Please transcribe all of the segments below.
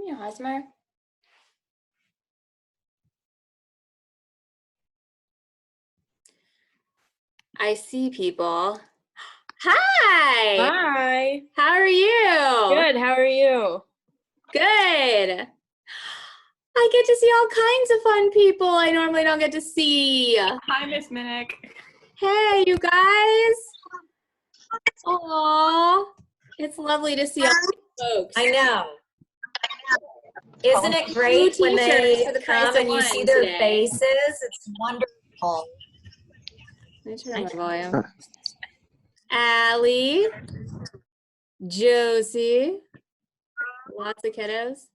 Ja, Hosmer. I see people. Hi. Hi. How are you? Good. How are you? Good. I get to see all kinds of fun people I normally don't get to see. Hi, Miss Minnick. Hey, you guys. Aww. It's lovely to see all these folks. I know. Isn't it great when they come and you see their faces? It's wonderful. Let me turn on my volume. Allie, Josie, lots of kiddos.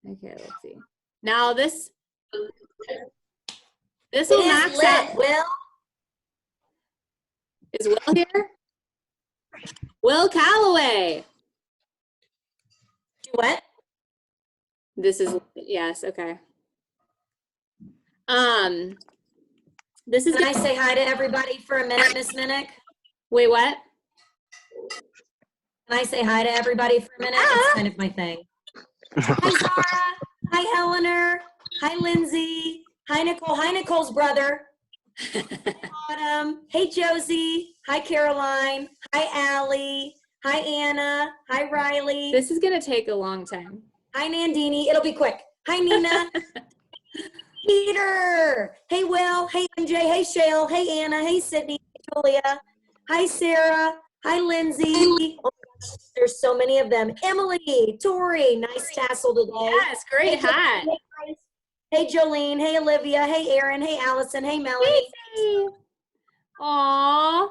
Okay, let's see. Now this will max out. Will? Is Will here? Will Calloway. Do what? This is, yes, okay. This is. Can I say hi to everybody for a minute, Miss Minnick? Wait, what? Can I say hi to everybody for a minute? It's kind of my thing. Hi, Zara. Hi, Eleanor. Hi, Lindsay. Hi, Nicole. Hi, Nicole's brother. Hi, Autumn. Hey, Josie. Hi, Caroline. Hi, Allie. Hi, Anna. Hi, Riley. This is gonna take a long time. Hi, Nandini. It'll be quick. Hi, Nina. Peter. Hey, Will. Hey, MJ. Hey, Shale. Hey, Anna. Hey, Sydney. Hey, Julia. Hi, Sarah. Hi, Lindsay. Oh, gosh, there's so many of them. Emily. Tori. Nice tassel today. Yes, great hat. Hey, Jolene. Hey, Olivia. Hey, Erin. Hey, Allison. Hey, Melanie. Hey. Aww.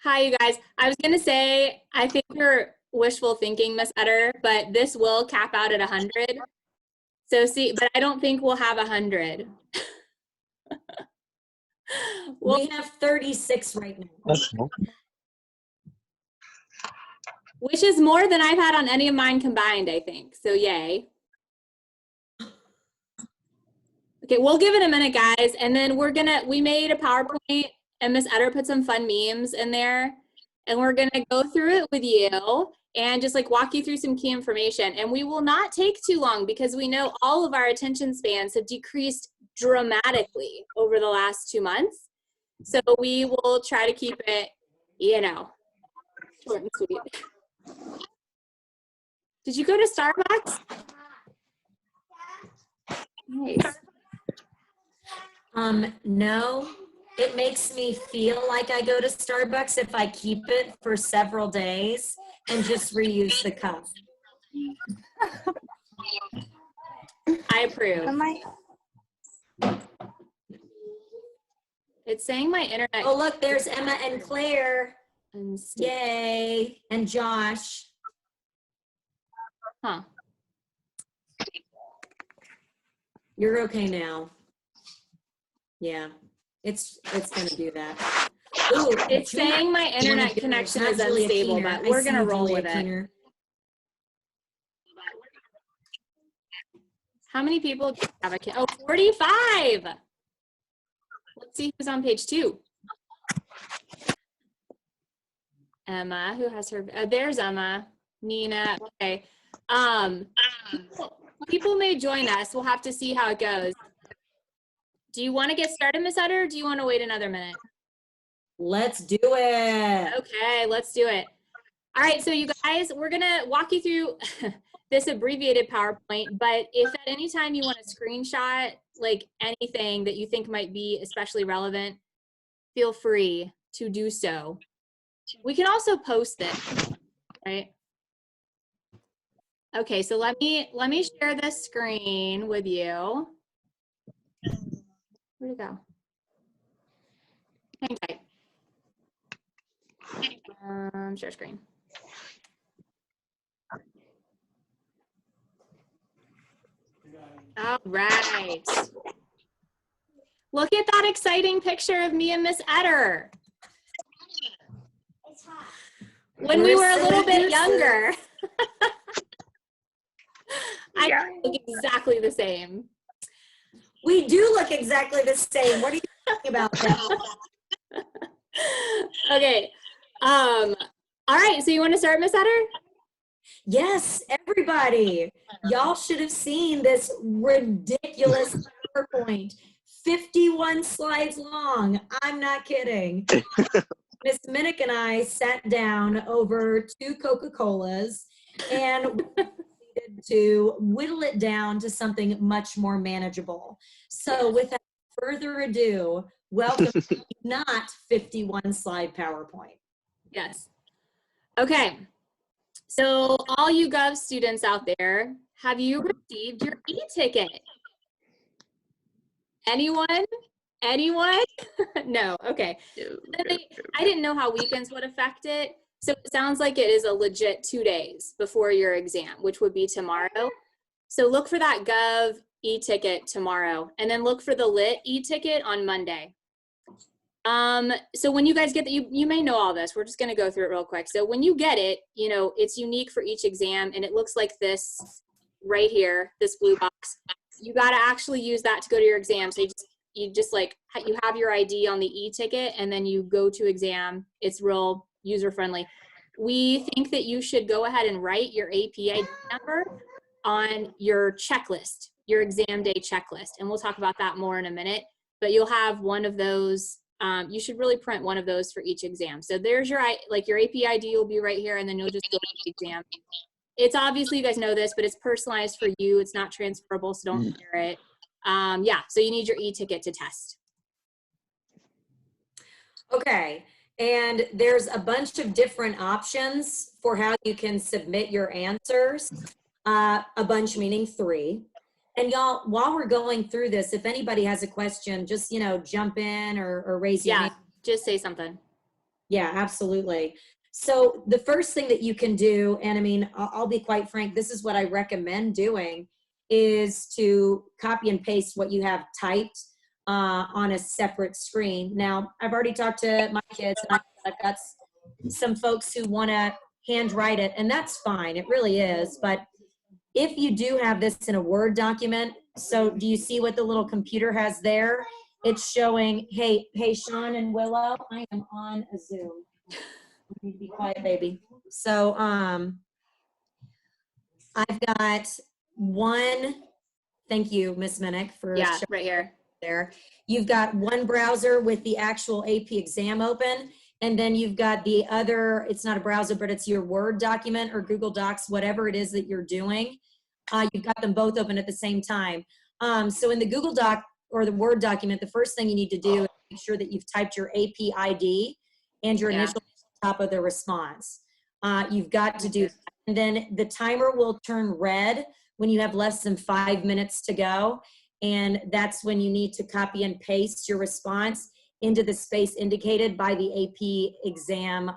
Hi, you guys. I was gonna say, I think you're wishful thinking, Miss Utter, but this will cap out at 100. So see, but I don't think we'll have 100. We have 36 right now. Which is more than I've had on any of mine combined, I think. So yay. Okay, we'll give it a minute, guys. And then we made a PowerPoint and Miss Utter put some fun memes in there. And we're gonna go through it with you and just like walk you through some key information. And we will not take too long because we know all of our attention spans have decreased dramatically over the last 2 months. So we will try to keep it, you know, short and sweet. Did you go to Starbucks? Nice. No, it makes me feel like I go to Starbucks if I keep it for several days and just reuse the cup. I approve. It's saying my internet. Oh, look, there's Emma and Claire. Unstable. Yay. And Josh. Huh. You're okay now. Yeah, it's going to do that. Ooh, It's saying my internet connection is unstable, but we're going to roll with it. How many people do you have a kid? Oh, 45. Let's see who's on page 2. Emma, who has her, there's Emma, Nina, okay. People may join us. We'll have to see how it goes. Do you want to get started, Miss Utter, or do you want to wait another minute? Let's do it. Okay, let's do it. All right, so you guys, we're going to walk you through this abbreviated PowerPoint, but if at any time you want to screenshot like anything that you think might be especially relevant, feel free to do so. We can also post this, right? Okay, so let me share this screen with you. Where'd it go? Hang tight. Share screen. All right. Look at that exciting picture of me and Miss Utter. When we were a little bit younger. I look exactly the same. We do look exactly the same. What are you talking about? Okay. All right, so you want to start, Miss Utter? Yes, everybody. Y'all should have seen this ridiculous PowerPoint. 51 slides long. I'm not kidding. Miss Minnick and I sat down over 2 Coca-Colas and we needed to whittle it down to something much more manageable. So without further ado, welcome to not 51 slide PowerPoint. Yes. Okay. So all you Gov students out there, have you received your e-ticket? Anyone? Anyone? No. Okay. I didn't know how weekends would affect it. So it sounds like it is a legit 2 days before your exam, which would be tomorrow. So look for that Gov e-ticket tomorrow, and then look for the Lit e-ticket on Monday. So when you guys get that, you may know all this. We're just going to go through it real quick. So when you get it, you know, it's unique for each exam, and it looks like this right here, this blue box. You got to actually use that to go to your exam. So you just like, you have your ID on the e-ticket, and then you go to exam. It's real user-friendly. We think that you should go ahead and write your AP ID number on your checklist, your exam day checklist. And we'll talk about that more in a minute, but you'll have one of those. You should really print one of those for each exam. So there's your, like your AP ID will be right here, and then you'll just go to the exam. It's obviously, you guys know this, but it's personalized for you. It's not transferable, so don't share it. Yeah, so you need your e-ticket to test. Okay, and there's a bunch of different options for how you can submit your answers. A bunch meaning 3. And y'all, while we're going through this, if anybody has a question, just, you know, jump in or raise your hand. Just say something. Yeah, absolutely. So the first thing that you can do, and I mean, I'll be quite frank, this is what I recommend doing, is to copy and paste what you have typed on a separate screen. Now, I've already talked to my kids, and I've got some folks who want to handwrite it, and that's fine. It really is. But if you do have this in a Word document, so do you see what the little computer has there? It's showing, hey, Sean and Willow, I am on a Zoom. You need to be quiet, baby. So I've got one, thank you, Miss Minnick, for showing right here. There. You've got one browser with the actual AP exam open, and then you've got the other, it's not a browser, but it's your Word document or Google Docs, whatever it is that you're doing. You've got them both open at the same time. So in the Google Doc or the Word document, the first thing you need to do is make sure that you've typed your AP ID and your initial at the top of the response. You've got to do that. And then the timer will turn red when you have less than 5 minutes to go. And that's when you need to copy and paste your response into the space indicated by the AP exam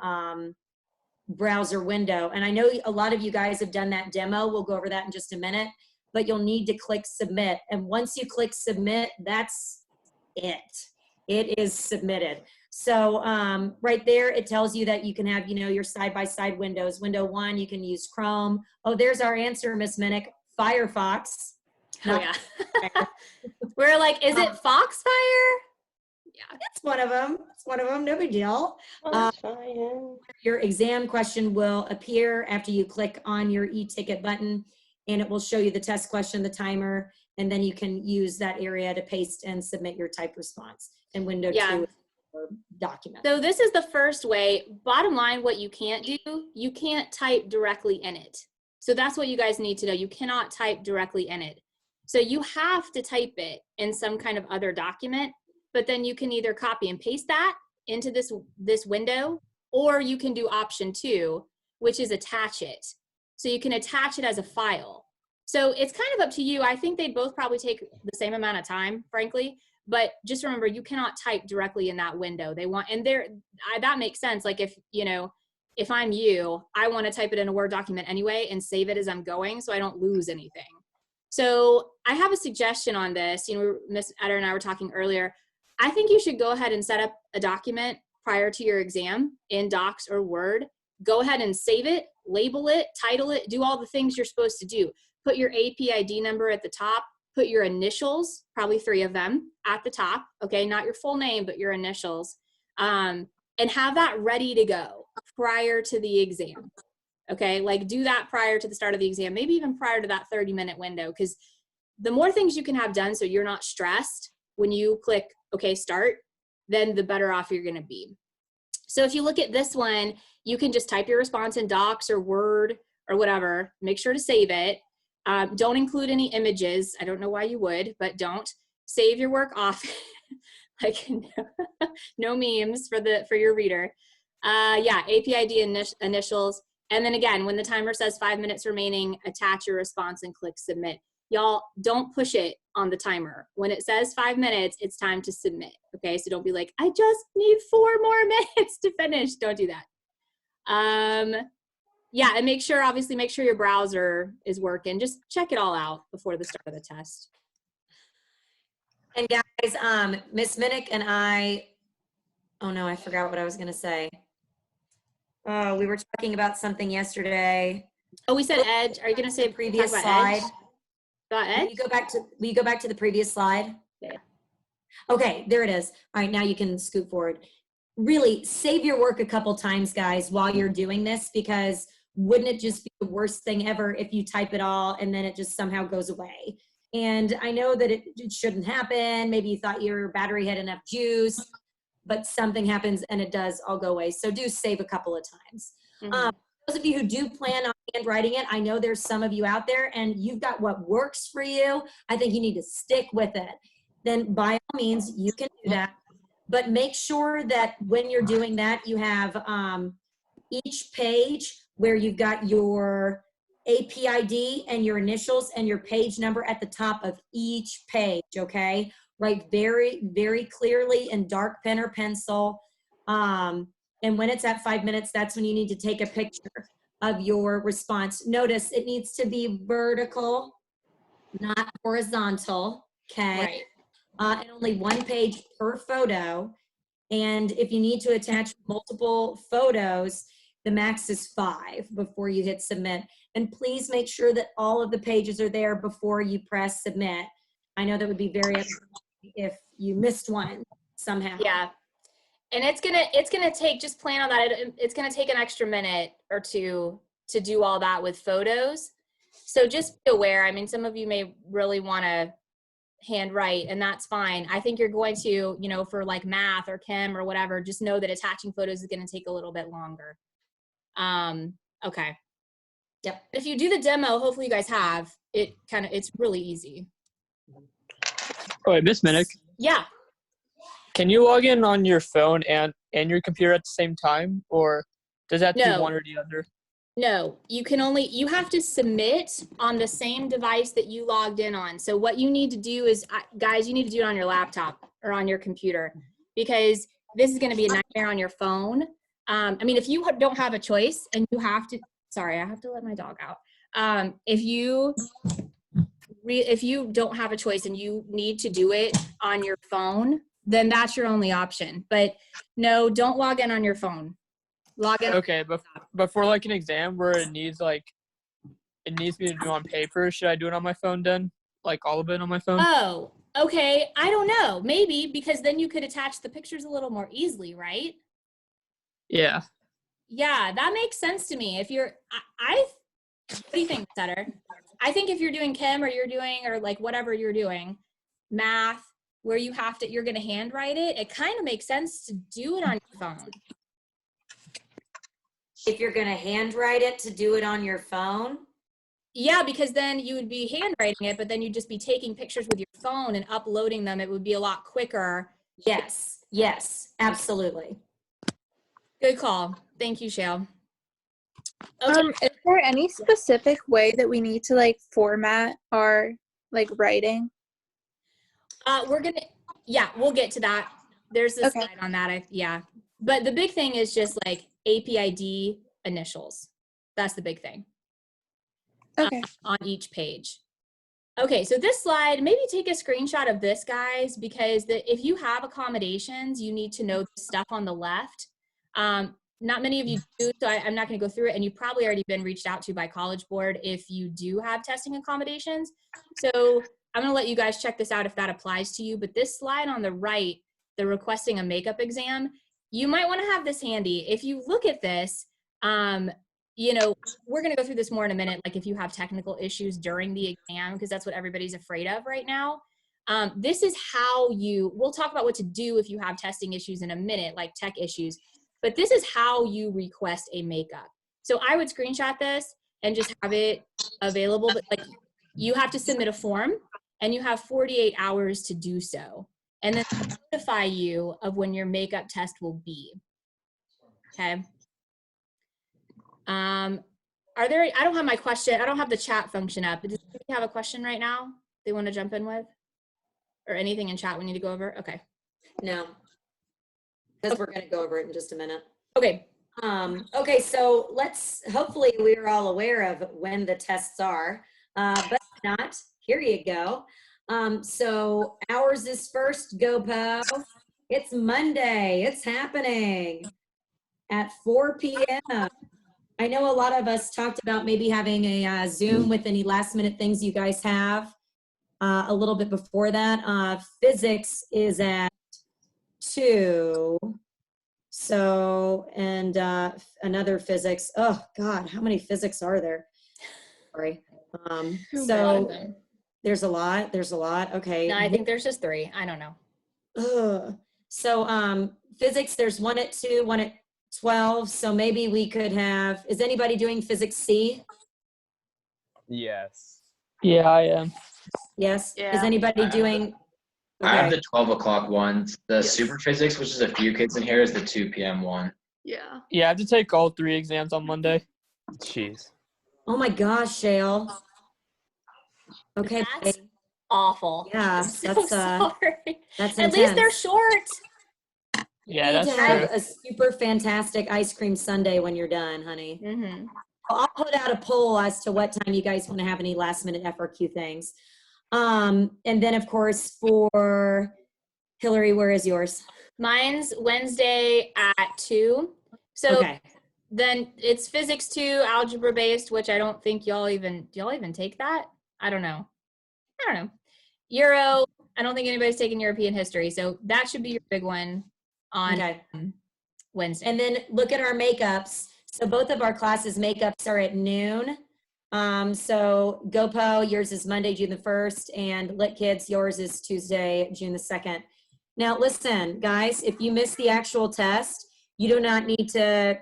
browser window. And I know a lot of you guys have done that demo. We'll go over that in just a minute, but you'll need to click submit. And once you click submit, that's it. It is submitted. So right there, it tells you that you can have, you know, your side-by-side windows. Window 1, you can use Chrome. Oh, there's our answer, Miss Minnick. Firefox. Oh, yeah. We're like, is it Foxfire? Yeah. It's one of them. It's one of them. No big deal. That's fine. Your exam question will appear after you click on your e-ticket button, and it will show you the test question, the timer, and then you can use that area to paste and submit your type response in window 2 document. So this is the first way. Bottom line, what you can't do, you can't type directly in it. So that's what you guys need to know. You cannot type directly in it. So you have to type it in some kind of other document, but then you can either copy and paste that into this window, or you can do option 2, which is attach it. So you can attach it as a file. So it's kind of up to you. I think they'd both probably take the same amount of time, frankly, but just remember, you cannot type directly in that window. They want, and that makes sense. Like if, you know, if I'm you, I want to type it in a Word document anyway and save it as I'm going so I don't lose anything. So I have a suggestion on this. You know, Ms. Eder and I were talking earlier. I think you should go ahead and set up a document prior to your exam in Docs or Word. Go ahead and save it, label it, title it, do all the things you're supposed to do. Put your AP ID number at the top, put your initials, probably 3 of them, at the top, okay? Not your full name, but your initials, and have that ready to go prior to the exam. Okay, like do that prior to the start of the exam, maybe even prior to that 30-minute window, because the more things you can have done so you're not stressed when you click, okay, start, then the better off you're gonna be. So if you look at this one, you can just type your response in Docs or Word or whatever. Make sure to save it. Don't include any images. I don't know why you would, but don't. Save your work off. Like no memes for your reader. Yeah, APID initials. And then again, when the timer says 5 minutes remaining, attach your response and click submit. Y'all, don't push it on the timer. When it says 5 minutes, it's time to submit. Okay, so don't be like, I just need 4 more minutes to finish. Don't do that. Yeah, and obviously make sure your browser is working. Just check it all out before the start of the test. And guys, Miss Minnick and I, oh no, I forgot what I was gonna say. Oh, we were talking about something yesterday. Oh, we said Edge. Are you gonna say Previous talk slide? Edge? About Edge? Will you go back to the previous slide? Yeah. Okay, there it is. All right, now you can scoot forward. Really, save your work a couple times, guys, while you're doing this, because wouldn't it just be the worst thing ever if you type it all and then it just somehow goes away? And I know that it shouldn't happen. Maybe you thought your battery had enough juice, but something happens and it does all go away. So do save a couple of times. Mm-hmm. Those of you who do plan on handwriting it, I know there's some of you out there and you've got what works for you. I think you need to stick with it. Then by all means, you can do that. But make sure that when you're doing that, you have each page where you've got your APID and your initials and your page number at the top of each page, okay? Write very, very clearly in dark pen or pencil. And when it's at 5 minutes, that's when you need to take a picture of your response. Notice it needs to be vertical, not horizontal, okay? Right. And only 1 page per photo. And if you need to attach multiple photos, the max is 5 before you hit submit. And please make sure that all of the pages are there before you press submit. I know that would be very upsetting if you missed one somehow. Yeah. And it's gonna take, just plan on that. It's gonna take an extra minute or two to do all that with photos. So just be aware. I mean, some of you may really want to handwrite, and that's fine. I think you're going to, for like math or chem or whatever, just know that attaching photos is going to take a little bit longer. Okay. Yep. If you do the demo, hopefully you guys have it. It's really easy. Oh, wait, Miss Minnick, Yeah. can you log in on your phone and your computer at the same time, or does that have to be one or the other? No, you have to submit on the same device that you logged in on. So what you need to do is, guys, you need to do it on your laptop or on your computer, because this is going to be a nightmare on your phone. I mean, if you don't have a choice and you have to, sorry, I have to let my dog out. If you don't have a choice and you need to do it on your phone, then that's your only option. But no, don't log in on your phone. Log in. Okay, but for like an exam where it needs me to do on paper, should I do it on my phone then? Like all of it on my phone? Oh, okay. I don't know. Maybe, because then you could attach the pictures a little more easily, right? Yeah. Yeah, that makes sense to me. If you're, what do you think, Sutter? I think if you're doing chem or like whatever you're doing, math, where you're going to handwrite it, it kind of makes sense to do it on your phone. If you're going to handwrite it, to do it on your phone? Yeah, because then you would be handwriting it, but then you'd just be taking pictures with your phone and uploading them. It would be a lot quicker. Yes, absolutely. Good call. Thank you, Shale. Okay. Is there any specific way that we need to like format our like writing? We'll get to that. There's a slide on that. But the big thing is just like APID initials. That's the big thing. Okay. On each page. Okay, so this slide, maybe take a screenshot of this, guys, because if you have accommodations, you need to know the stuff on the left. Not many of you do, so I'm not going to go through it, and you've probably already been reached out to by College Board if you do have testing accommodations. So I'm going to let you guys check this out if that applies to you, but this slide on the right, the requesting a makeup exam, you might want to have this handy. If you look at this, you know, we're going to go through this more in a minute, like if you have technical issues during the exam, because that's what everybody's afraid of right now. This is how we'll talk about what to do if you have testing issues in a minute, like tech issues, but this is how you request a makeup. So I would screenshot this and just have it available, but like you have to submit a form and you have 48 hours to do so. And then notify you of when your makeup test will be. Okay. I don't have my question. I don't have the chat function up. Does anybody have a question right now they want to jump in with? Or anything in chat we need to go over? Okay. No, because we're going to go over it in just a minute. Okay. Okay, so hopefully we're all aware of when the tests are, but if not, here you go. So ours is first, GOPO. It's Monday. It's happening at 4 p.m. I know a lot of us talked about maybe having a Zoom with any last minute things you guys have a little bit before that. Physics is at 2. So, and another physics. Oh God, how many physics are there? Sorry. So there's a lot. Okay. No, I think there's just 3. I don't know. So physics, there's 1 at 2, 1 at 12. So maybe we could have, is anybody doing physics C? Yes. Yeah, I am. Yes. Yeah. Is anybody doing? I have Okay. the 12 o'clock one. The Yes. super physics, which is a few kids in here, is the 2 p.m. one. Yeah. Yeah, I have to take all 3 exams on Monday. Jeez. Oh my gosh, Shale. Okay. That's awful. Yeah, I'm so that's sorry. that's At least they're intense. short. Yeah, You need that's to have true. a super fantastic ice cream sundae when you're done, honey. Mm-hmm. I'll put out a poll as to what time you guys want to have any last minute FRQ things. And then of course for Hillary, where is yours? Mine's Wednesday at 2. So Okay. then it's physics 2, algebra based, which I don't think do y'all even take that? I don't know. Euro, I don't think anybody's taking European history. So that should be your big one on Okay. Wednesday. And then look at our makeups. So both of our classes makeups are at noon. So GOPO, yours is Monday, June the 1st, and Lit Kids, yours is Tuesday, June the 2nd. Now listen, guys, if you miss the actual test, you do not need to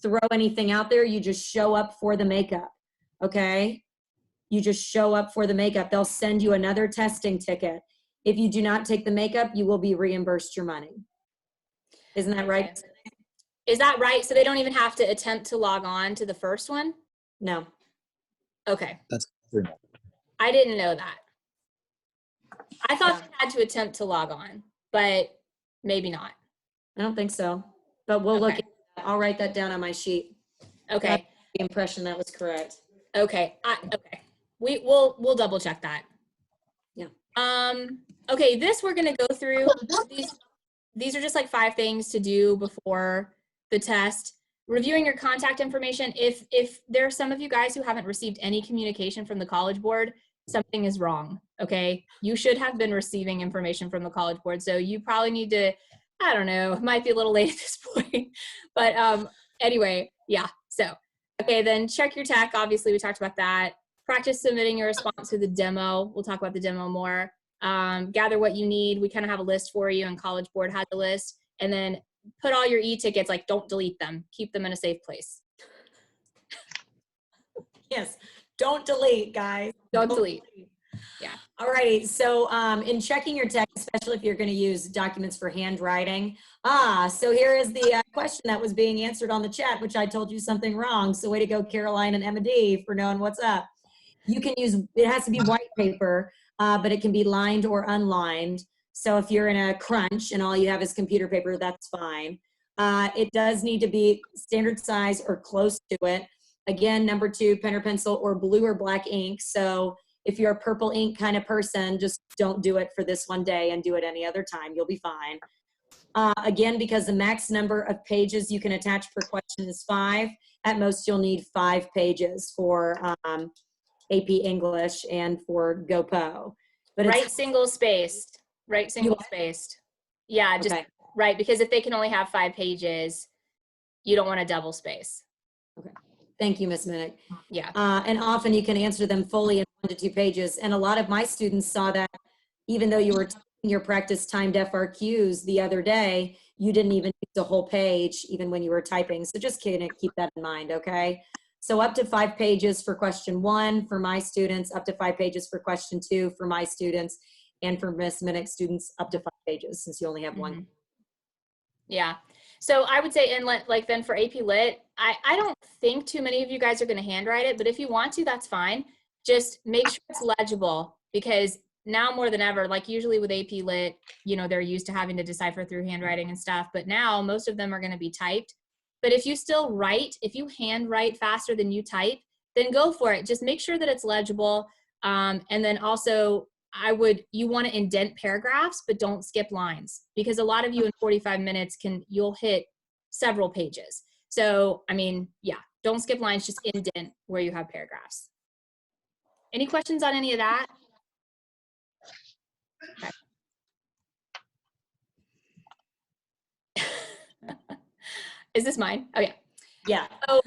throw anything out there. You just show up for the makeup, okay? You just show up for the makeup. They'll send you another testing ticket. If you do not take the makeup, you will be reimbursed your money. Isn't that right? Okay. Is that right? So they don't even have to attempt to log on to the first one? No. Okay. That's true. I didn't know that. I thought Yeah. they had to attempt to log on, but maybe not. I don't think so, but we'll look Okay. at that. I'll write that down on my sheet. Okay. The impression that was correct. Okay. Okay. We'll double check that. Yeah. Okay, this we're gonna go through. These are just like 5 things to do before the test. Reviewing your contact information. If there are some of you guys who haven't received any communication from the College Board, something is wrong, okay? You should have been receiving information from the College Board, so you probably need to, I don't know, it might be a little late at this point, but anyway, yeah, so. Okay, then check your tech, obviously we talked about that. Practice submitting your response to the demo. We'll talk about the demo more. Gather what you need. We kind of have a list for you, and College Board has a list, and then put all your e-tickets, like don't delete them. Keep them in a safe place. Yes, don't delete, guys. Don't delete. Yeah. All righty, so in checking your text, especially if you're gonna use documents for handwriting, so here is the question that was being answered on the chat, which I told you something wrong, so way to go, Caroline and Emma D, for knowing what's up. You can use, it has to be white paper, but it can be lined or unlined. So if you're in a crunch and all you have is computer paper, that's fine. It does need to be standard size or close to it. Again, number 2, pen or pencil or blue or black ink. So if you're a purple ink kind of person, just don't do it for this one day and do it any other time. You'll be fine. Again, because the max number of pages you can attach per question is 5. At most, you'll need 5 pages for AP English and for GOPO. But it's Right single spaced. Right single spaced. Yeah, just okay. right, because if they can only have 5 pages, you don't want to double space. Thank you, Ms. Minnick. Yeah. And often you can answer them fully in 1 to 2 pages. And a lot of my students saw that even though you were taking your practice timed FRQs the other day, you didn't even use the whole page, even when you were typing. So just keep that in mind, okay? So up to 5 pages for question 1 for my students, up to 5 pages for question 2 for my students, and for Ms. Minnick's students, up to 5 pages, since you only have one. Yeah. So I would say, and like then for AP Lit, I don't think too many of you guys are going to handwrite it, but if you want to, that's fine. Just make sure it's legible, because now more than ever, like usually with AP Lit, you know, they're used to having to decipher through handwriting and stuff, but now most of them are going to be typed. But if you still write, if you handwrite faster than you type, then go for it. Just make sure that it's legible. And then also, you want to indent paragraphs, but don't skip lines, because a lot of you in 45 minutes you'll hit several pages. So, I mean, yeah, don't skip lines, just indent where you have paragraphs. Any questions on any of that? Okay. Is this mine? Oh yeah. Yeah. So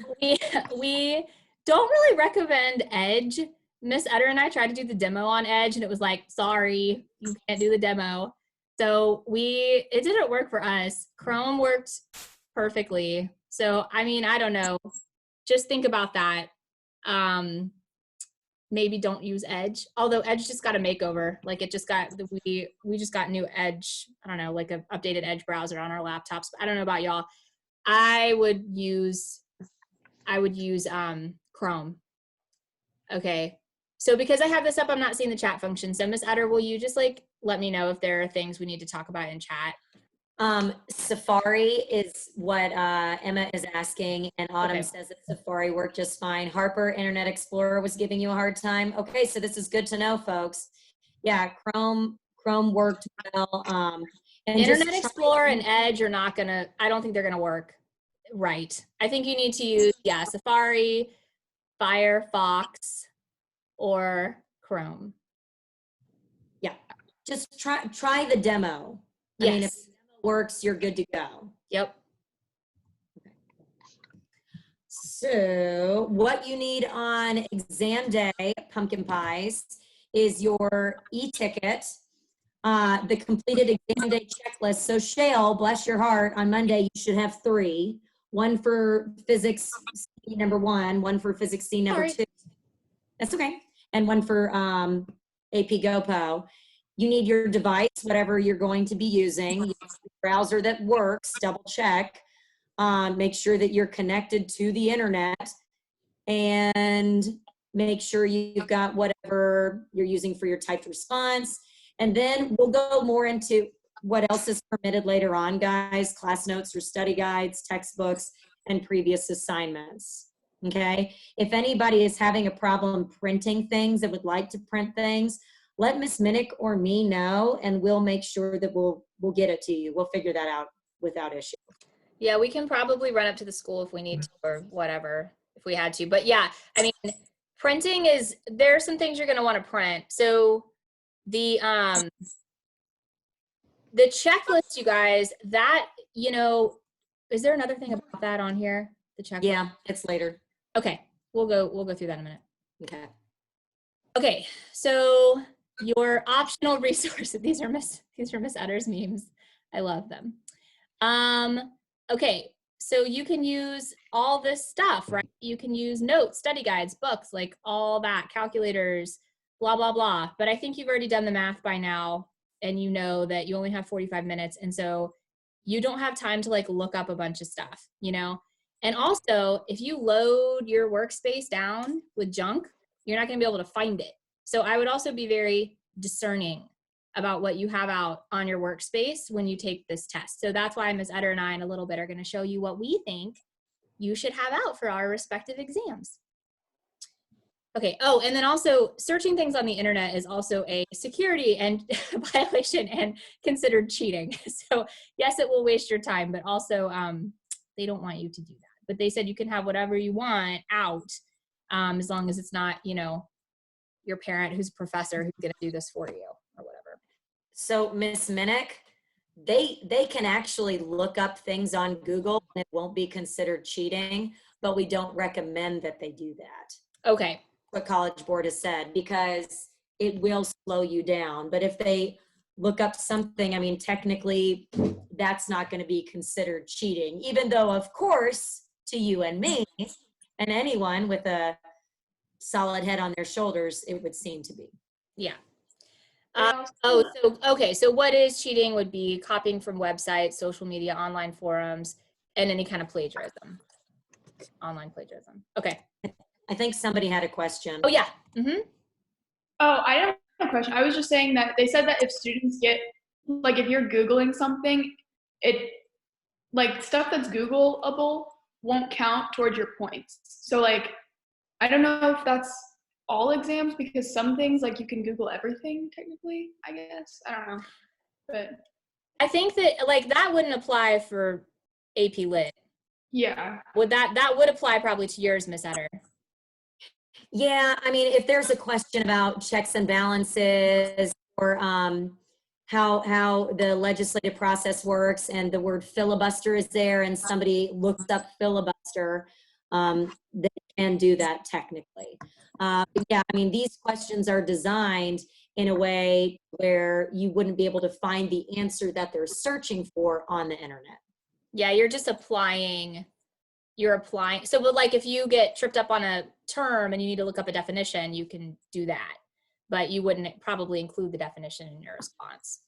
we don't really recommend Edge. Miss Utter and I tried to do the demo on Edge, and it was like, sorry, you can't do the demo. So it didn't work for us. Chrome worked perfectly. So, I mean, I don't know. Just think about that. Maybe don't use Edge. Although Edge just got a makeover. Like we just got new Edge, I don't know, like an updated Edge browser on our laptops. But I don't know about y'all. I would use Chrome. Okay. So because I have this up, I'm not seeing the chat function. So Miss Utter, will you just like let me know if there are things we need to talk about in chat? Safari is what Emma is asking, and Autumn Okay. says that Safari worked just fine. Harper, Internet Explorer was giving you a hard time. Okay, so this is good to know, folks. Yeah, Chrome worked well. And Internet Explorer and Edge are not gonna, I don't think they're gonna work right. I think you need to use, Safari, Firefox, or Chrome. Yeah, just try the demo. Yes. I mean, if the demo works, you're good to go. Yep. So what you need on exam day, pumpkin pies, is your e-ticket, the completed exam day checklist. So Shale, bless your heart, on Monday you should have 3. One for physics C number 1, one for physics C number 2. That's okay. And one for AP GOPO. You need your device, whatever you're going to be using, your browser that works, double check. Make sure that you're connected to the internet, and make sure you've got whatever you're using for your typed response. And then we'll go more into what else is permitted later on, guys: class notes or study guides, textbooks, and previous assignments. Okay. If anybody is having a problem printing things and would like to print things, let Miss Minnick or me know, and we'll make sure that we'll get it to you. We'll figure that out without issue. Yeah, we can probably run up to the school if we need to, or whatever, if we had to. But yeah, I mean, printing there are some things you're going to want to print. So the checklist, you guys, that, you know, is there another thing about that on here? The checklist? Yeah, it's later. Okay, we'll go through that in a minute. Okay. Okay, so your optional resources. These are Miss Utter's memes. I love them. Okay, so you can use all this stuff, right? You can use notes, study guides, books, like all that, calculators, blah, blah, blah. But I think you've already done the math by now, and you know that you only have 45 minutes. And so you don't have time to like look up a bunch of stuff, you know? And also, if you load your workspace down with junk, you're not gonna be able to find it. So I would also be very discerning about what you have out on your workspace when you take this test. So that's why Ms. Utter and I in a little bit are gonna show you what we think you should have out for our respective exams. Okay, oh, and then also searching things on the internet is also a security and violation and considered cheating. So yes, it will waste your time, but also they don't want you to do that. But they said you can have whatever you want out as long as it's not, you know, your parent who's a professor who's gonna do this for you or whatever. So Miss Minnick, they can actually look up things on Google and it won't be considered cheating, but we don't recommend that they do that. Okay. What College Board has said, because it will slow you down. But if they look up something, I mean, technically that's not going to be considered cheating, even though, of course, to you and me and anyone with a solid head on their shoulders, it would seem to be. Yeah. Yeah. So what is cheating would be copying from websites, social media, online forums, and any kind of plagiarism. Online plagiarism. Okay. I think somebody had a question. Oh yeah. Mm-hmm. Oh, I have a question. I was just saying that they said that if students get, like, if you're Googling something, it, like, stuff that's Googleable won't count towards your points. So, like, I don't know if that's all exams, because some things, like, you can Google everything, technically, I guess. I don't know. But, I think that, like, that wouldn't apply for AP Lit. yeah. Would that would apply probably to yours, Miss Etter. Yeah, I mean, if there's a question about checks and balances or how the legislative process works and the word filibuster is there and somebody looks up filibuster, they can do that technically. But yeah, I mean, these questions are designed in a way where you wouldn't be able to find the answer that they're searching for on the internet. Yeah, you're just applying. You're applying. So, but like if you get tripped up on a term and you need to look up a definition, you can do that, but you wouldn't probably include the definition in your response.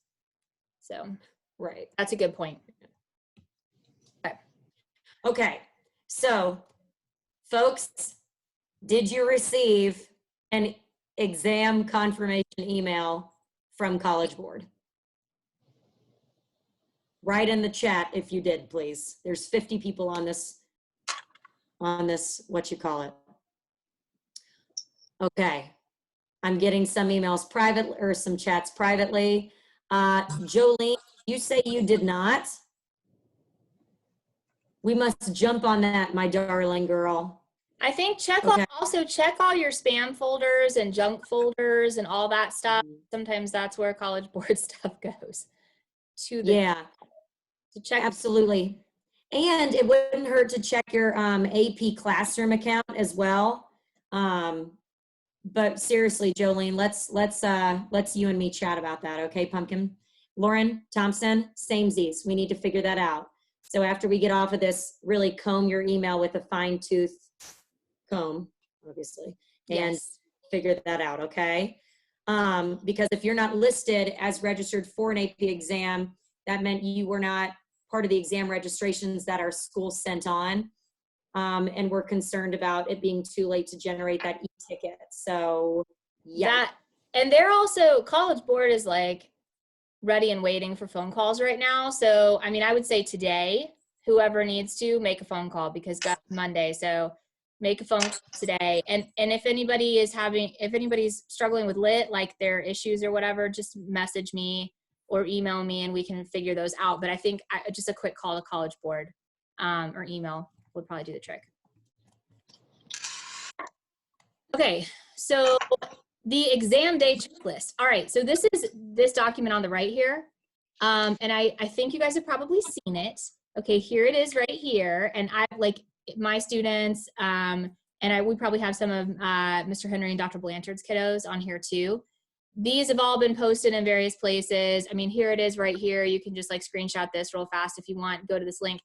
So, Right. that's a good point. Okay, so folks, did you receive an exam confirmation email from College Board? Write in the chat if you did, please. There's 50 people on this, what you call it. Okay, I'm getting some emails private or some chats privately. Jolene, you say you did not? We must jump on that, my darling girl. I think Okay. also check all your spam folders and junk folders and all that stuff. Sometimes that's where College Board stuff goes. Yeah, To check. absolutely. And it wouldn't hurt to check your AP Classroom account as well. But seriously, Jolene, let's you and me chat about that, okay, Pumpkin? Lauren Thompson, samesies. We need to figure that out. So after we get off of this, really comb your email with a fine tooth comb, obviously, and Yes. figure that out, okay? Because if you're not listed as registered for an AP exam, that meant you were not part of the exam registrations that our school sent on. And we're concerned about it being too late to generate that e-ticket. So, yeah. And they're also, College Board is like ready and waiting for phone calls right now. So, I mean, I would say today, whoever needs to make a phone call, because that's Monday. So make a phone call today. And if anybody is if anybody's struggling with lit, like their issues or whatever, just message me or email me and we can figure those out. But I think just a quick call to College Board or email would probably do the trick. Okay, so the exam day checklist. All right, so this is this document on the right here. And I think you guys have probably seen it. Okay, here it is right here. And I like my students, and we probably have some of Mr. Henry and Dr. Blanchard's kiddos on here too. These have all been posted in various places. I mean, here it is right here. You can just like screenshot this real fast if you want, go to this link.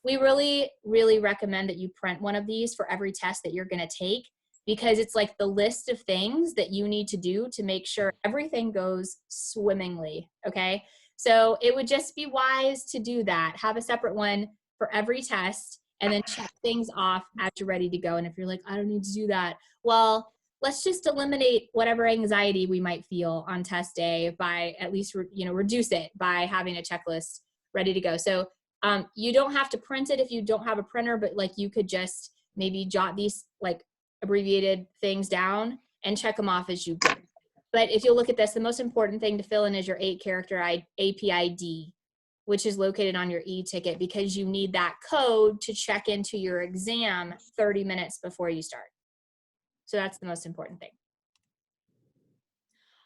We really, really recommend that you print one of these for every test that you're gonna take, because it's like the list of things that you need to do to make sure everything goes swimmingly, okay? So it would just be wise to do that. Have a separate one for every test and then check things off as you're ready to go. And if you're like, I don't need to do that, well, let's just eliminate whatever anxiety we might feel on test day by at least, reduce it by having a checklist ready to go. So you don't have to print it if you don't have a printer, but like you could just maybe jot these like abbreviated things down and check them off as you go. But if you look at this, the most important thing to fill in is your 8-character AP ID, which is located on your e-ticket, because you need that code to check into your exam 30 minutes before you start. So that's the most important thing.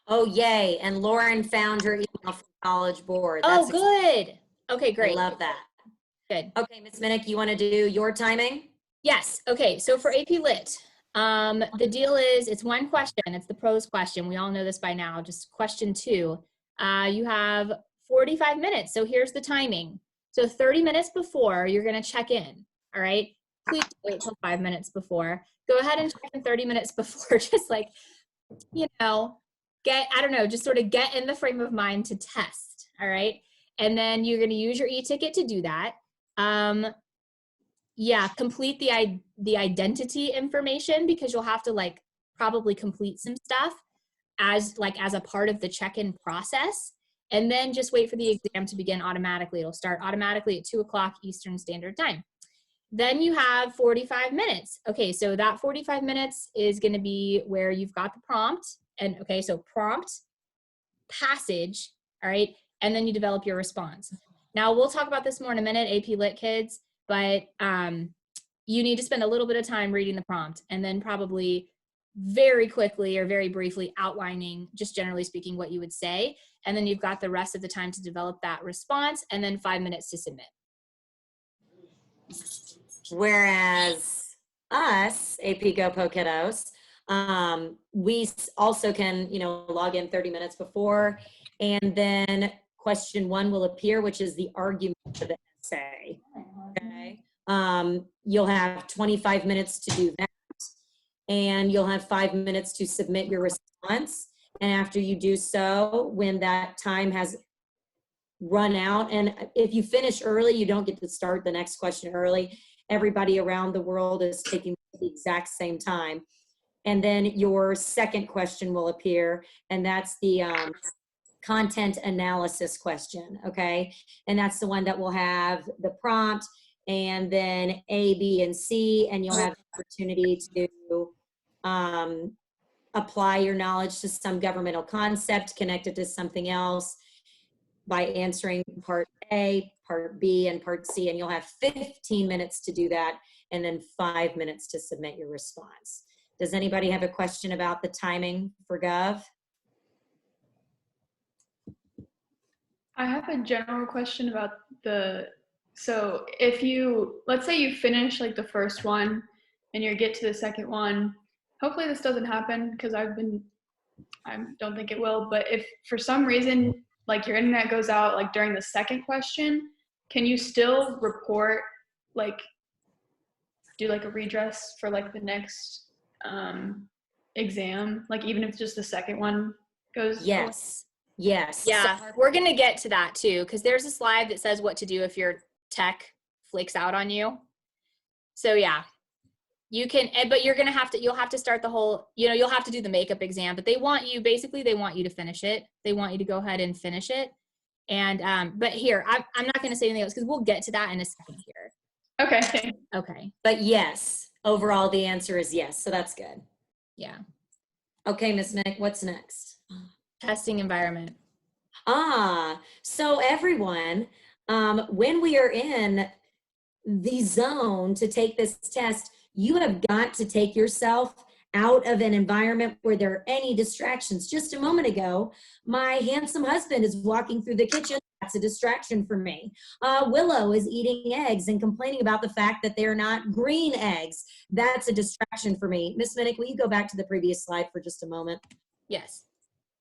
Oh, yay. And Lauren found her email from College Board. Oh, That's good. Okay, I great. love that. Good. Okay, Ms. Minnick, you want to do your timing? Yes. Okay. So for AP Lit, the deal is it's one question. It's the prose question. We all know this by now. Just question 2. You have 45 minutes. So here's the timing. So 30 minutes before, you're going to check in. All right. Please wait till 5 minutes before. Go ahead and check in 30 minutes before. Just like, I don't know, just sort of get in the frame of mind to test. All right. And then you're going to use your e-ticket to do that. Complete the identity information, because you'll have to like probably complete some stuff as a part of the check-in process, and then just wait for the exam to begin automatically. It'll start automatically at 2:00 Eastern Standard Time. Then you have 45 minutes. Okay, so that 45 minutes is going to be where you've got the prompt, and okay, so prompt, passage, all right, and then you develop your response. Now we'll talk about this more in a minute, AP Lit kids. But you need to spend a little bit of time reading the prompt, and then probably very quickly or very briefly outlining, just generally speaking, what you would say. And then you've got the rest of the time to develop that response, and then 5 minutes to submit. Whereas us, AP GOPO kiddos, we also can, log in 30 minutes before, and then question 1 will appear, which is the argument for the essay. Okay. You'll have 25 minutes to do that, and you'll have 5 minutes to submit your response. And after you do so, when that time has run out, and if you finish early, you don't get to start the next question early. Everybody around the world is taking the exact same time. And then your second question will appear, and that's the content analysis question, okay? And that's the one that will have the prompt, and then A, B, and C, and you'll have the opportunity to apply your knowledge to some governmental concept, connect it to something else by answering part A, part B, and part C, and you'll have 15 minutes to do that, and then 5 minutes to submit your response. Does anybody have a question about the timing for Gov? I have a general question about so if let's say you finish like the first one and you get to the second one, hopefully this doesn't happen because I don't think it will, but if for some reason like your internet goes out like during the second question, can you still report, like do like a redress for like the next exam, like even if just the second one goes? Yes. Yes. Yeah, we're going to get to that too, because there's a slide that says what to do if your tech flakes out on you. So yeah, you can, but you'll have to start the whole, you'll have to do the makeup exam, but they want you to finish it. They want you to go ahead and finish it. And, but here, I'm not going to say anything else because we'll get to that in a second here. Okay. Okay. But yes, overall the answer is yes, so that's good. Yeah. Okay, Ms. Mick, what's next? Testing environment. So everyone, when we are in the zone to take this test, you have got to take yourself out of an environment where there are any distractions. Just a moment ago, my handsome husband is walking through the kitchen. That's a distraction for me. Willow is eating eggs and complaining about the fact that they're not green eggs. That's a distraction for me. Ms. Minnick, will you go back to the previous slide for just a moment? Yes.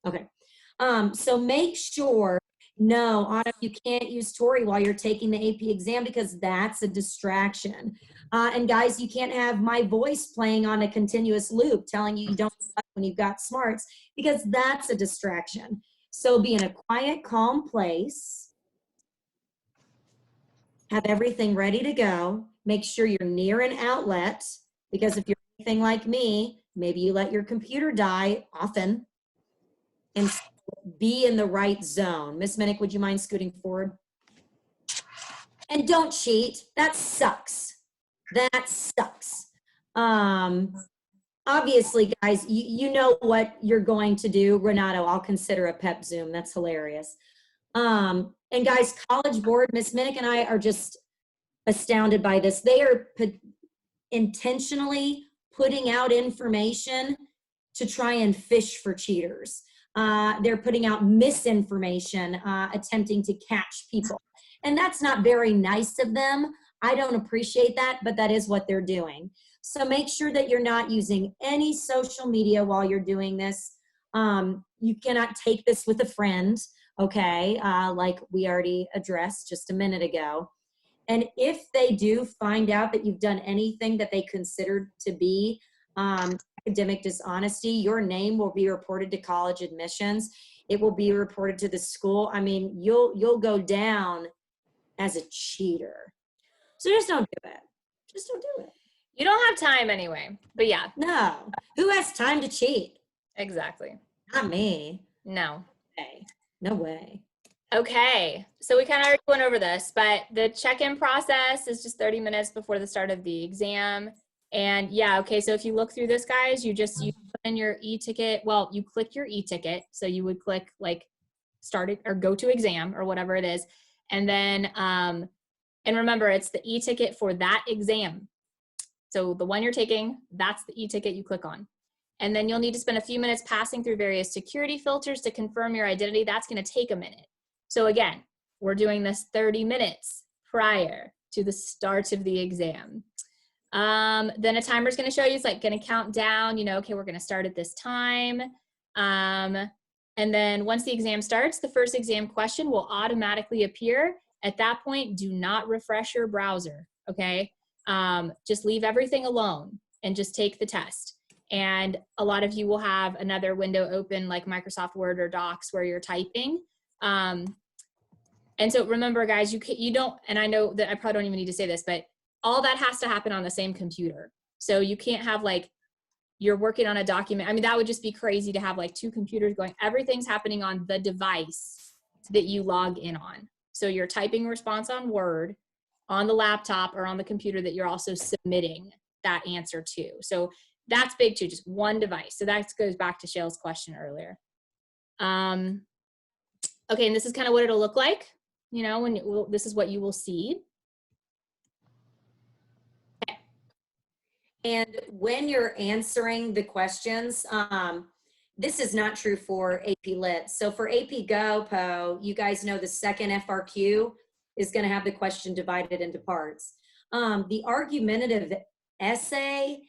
Okay. So make sure, no, Autumn, you can't use Tori while you're taking the AP exam because that's a distraction. And guys, you can't have my voice playing on a continuous loop telling you don't when you've got smarts, because that's a distraction. So be in a quiet, calm place. Have everything ready to go. Make sure you're near an outlet, because if you're anything like me, maybe you let your computer die often. And be in the right zone. Miss Minnick, would you mind scooting forward? And don't cheat. That sucks. That sucks. Obviously, guys, you know what you're going to do. Renato, I'll consider a pep Zoom. That's hilarious. And guys, College Board, Miss Minnick and I are just astounded by this. They are intentionally putting out information to try and fish for cheaters. they're putting out misinformation, attempting to catch people. And that's not very nice of them. I don't appreciate that, but that is what they're doing. So make sure that you're not using any social media while you're doing this. You cannot take this with a friend, okay, like we already addressed just a minute ago. And if they do find out that you've done anything that they considered to be academic dishonesty, your name will be reported to college admissions. It will be reported to the school. I mean, you'll go down as a cheater. So just don't do it. Just don't do it. You don't have time anyway, but yeah. No. Who has time to cheat? Exactly. Not me. No. Hey, no way. Okay, so we kind of already went over this, but the check-in process is just 30 minutes before the start of the exam. And yeah, okay, so if you look through this, guys, you put in your e-ticket. Well, you click your e-ticket. So you would click like start it or go to exam or whatever it is. And then, and remember, it's the e-ticket for that exam. So the one you're taking, that's the e-ticket you click on. And then you'll need to spend a few minutes passing through various security filters to confirm your identity. That's going to take a minute. So again, we're doing this 30 minutes prior to the start of the exam. Then a timer is going to show you, it's like going to count down, you know, okay, we're going to start at this time. And then once the exam starts, the first exam question will automatically appear. At that point, do not refresh your browser, okay? Just leave everything alone and just take the test. And a lot of you will have another window open like Microsoft Word or Docs where you're typing. And so remember, guys, you don't, and I know that I probably don't even need to say this, but all that has to happen on the same computer. So you can't have like, you're working on a document. I mean, that would just be crazy to have like two computers going. Everything's happening on the device that you log in on. So you're typing a response on Word, on the laptop, or on the computer that you're also submitting that answer to. So that's big too, just one device. So that goes back to Shayle's question earlier. Okay, and this is kind of what it'll look like. You know, when this is what you will see. Okay. And when you're answering the questions, this is not true for AP Lit. So for AP GOPO, you guys know the second FRQ is going to have the question divided into parts. The argumentative essay,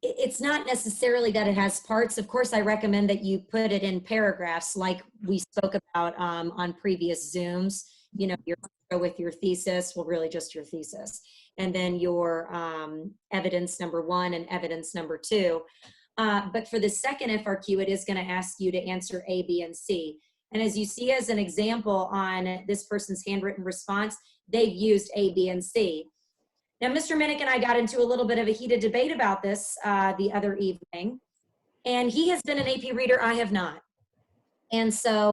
it's not necessarily that it has parts. Of course, I recommend that you put it in paragraphs like we spoke about on previous Zooms. You know, your with your thesis, well, really just your thesis. And then your evidence number 1 and evidence number 2. But for the second FRQ, it is going to ask you to answer A, B, and C. And as you see as an example on this person's handwritten response, they've used A, B, and C. Now, Mr. Minnick and I got into a little bit of a heated debate about this the other evening, and he has been an AP reader, I have not. And so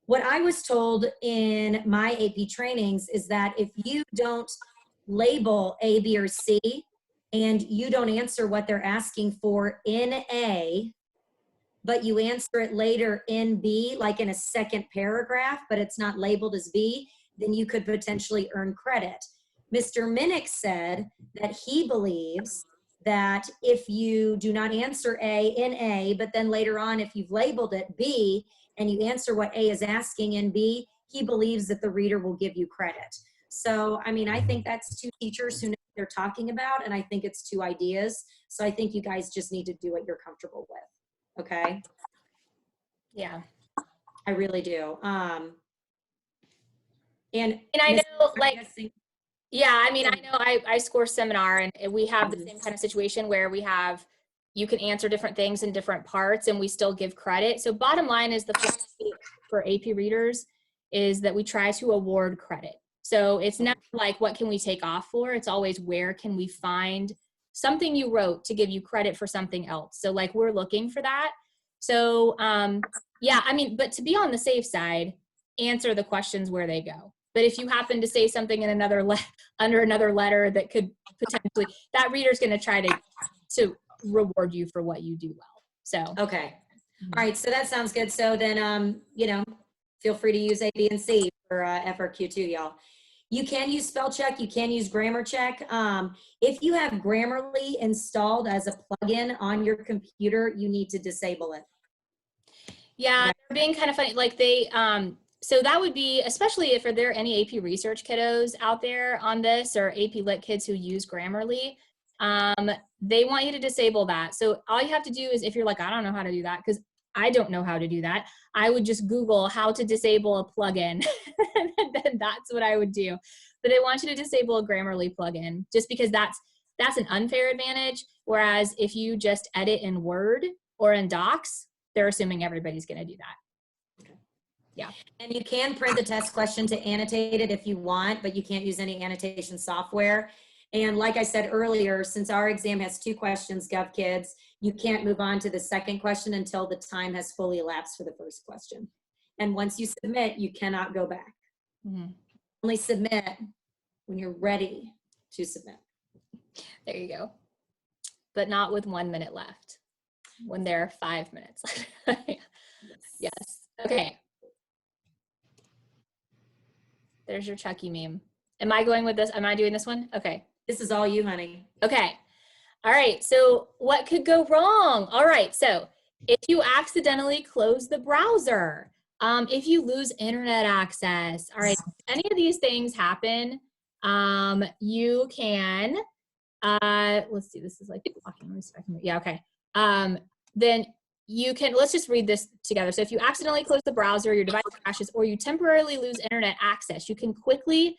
what I was told in my AP trainings is that if you don't label A, B, or C, and you don't answer what they're asking for in A, but you answer it later in B, like in a second paragraph, but it's not labeled as B, then you could potentially earn credit. Mr. Minnick said that he believes that if you do not answer A in A, but then later on, if you've labeled it B and you answer what A is asking in B, he believes that the reader will give you credit. So, I mean, I think that's two teachers who know what they're talking about, and I think it's two ideas. So I think you guys just need to do what you're comfortable with. Okay? Yeah. I really do. And I know, like, yeah, I mean, I know I score seminar, and we have the same kind of situation where we have, you can answer different things in different parts and we still give credit. So bottom line is the philosophy for AP readers is that we try to award credit. So it's not like, what can we take off for? It's always, where can we find something you wrote to give you credit for something else? So like, we're looking for that. So yeah, I mean, but to be on the safe side, answer the questions where they go. But if you happen to say something in another under another letter that could potentially, that reader's going to try to reward you for what you do well. So okay, all right. So that sounds good. So then, you know, feel free to use A, B, and C for FRQ too, y'all. You can use spell check. You can use grammar check. If you have Grammarly installed as a plugin on your computer, you need to disable it. Yeah, they're being kind of funny. Like they, so that would be, especially if there are any AP research kiddos out there on this or AP Lit kids who use Grammarly, they want you to disable that. So all you have to do is if you're like, I don't know how to do that, because I don't know how to do that, I would just Google how to disable a plugin. And then that's what I would do. But they want you to disable a Grammarly plugin just because that's an unfair advantage. Whereas if you just edit in Word or in Docs, they're assuming everybody's going to do that. Yeah. And you can print the test question to annotate it if you want, but you can't use any annotation software. And like I said earlier, since our exam has 2 questions, Gov Kids, you can't move on to the second question until the time has fully elapsed for the first question. And once you submit, you cannot go back. Mm-hmm. Only submit when you're ready to submit. There you go. But not with 1 minute left. When there are 5 minutes left. Yes. Okay. There's your Chucky meme. Am I going with this? Am I doing this one? Okay. This is all you, honey. Okay. All right. So what could go wrong? All right. So if you accidentally close the browser, if you lose internet access, all right, if any of these things happen, you can, let's see, this is like, yeah, okay. Then you can, let's just read this together. So if you accidentally close the browser, your device crashes, or you temporarily lose internet access, you can quickly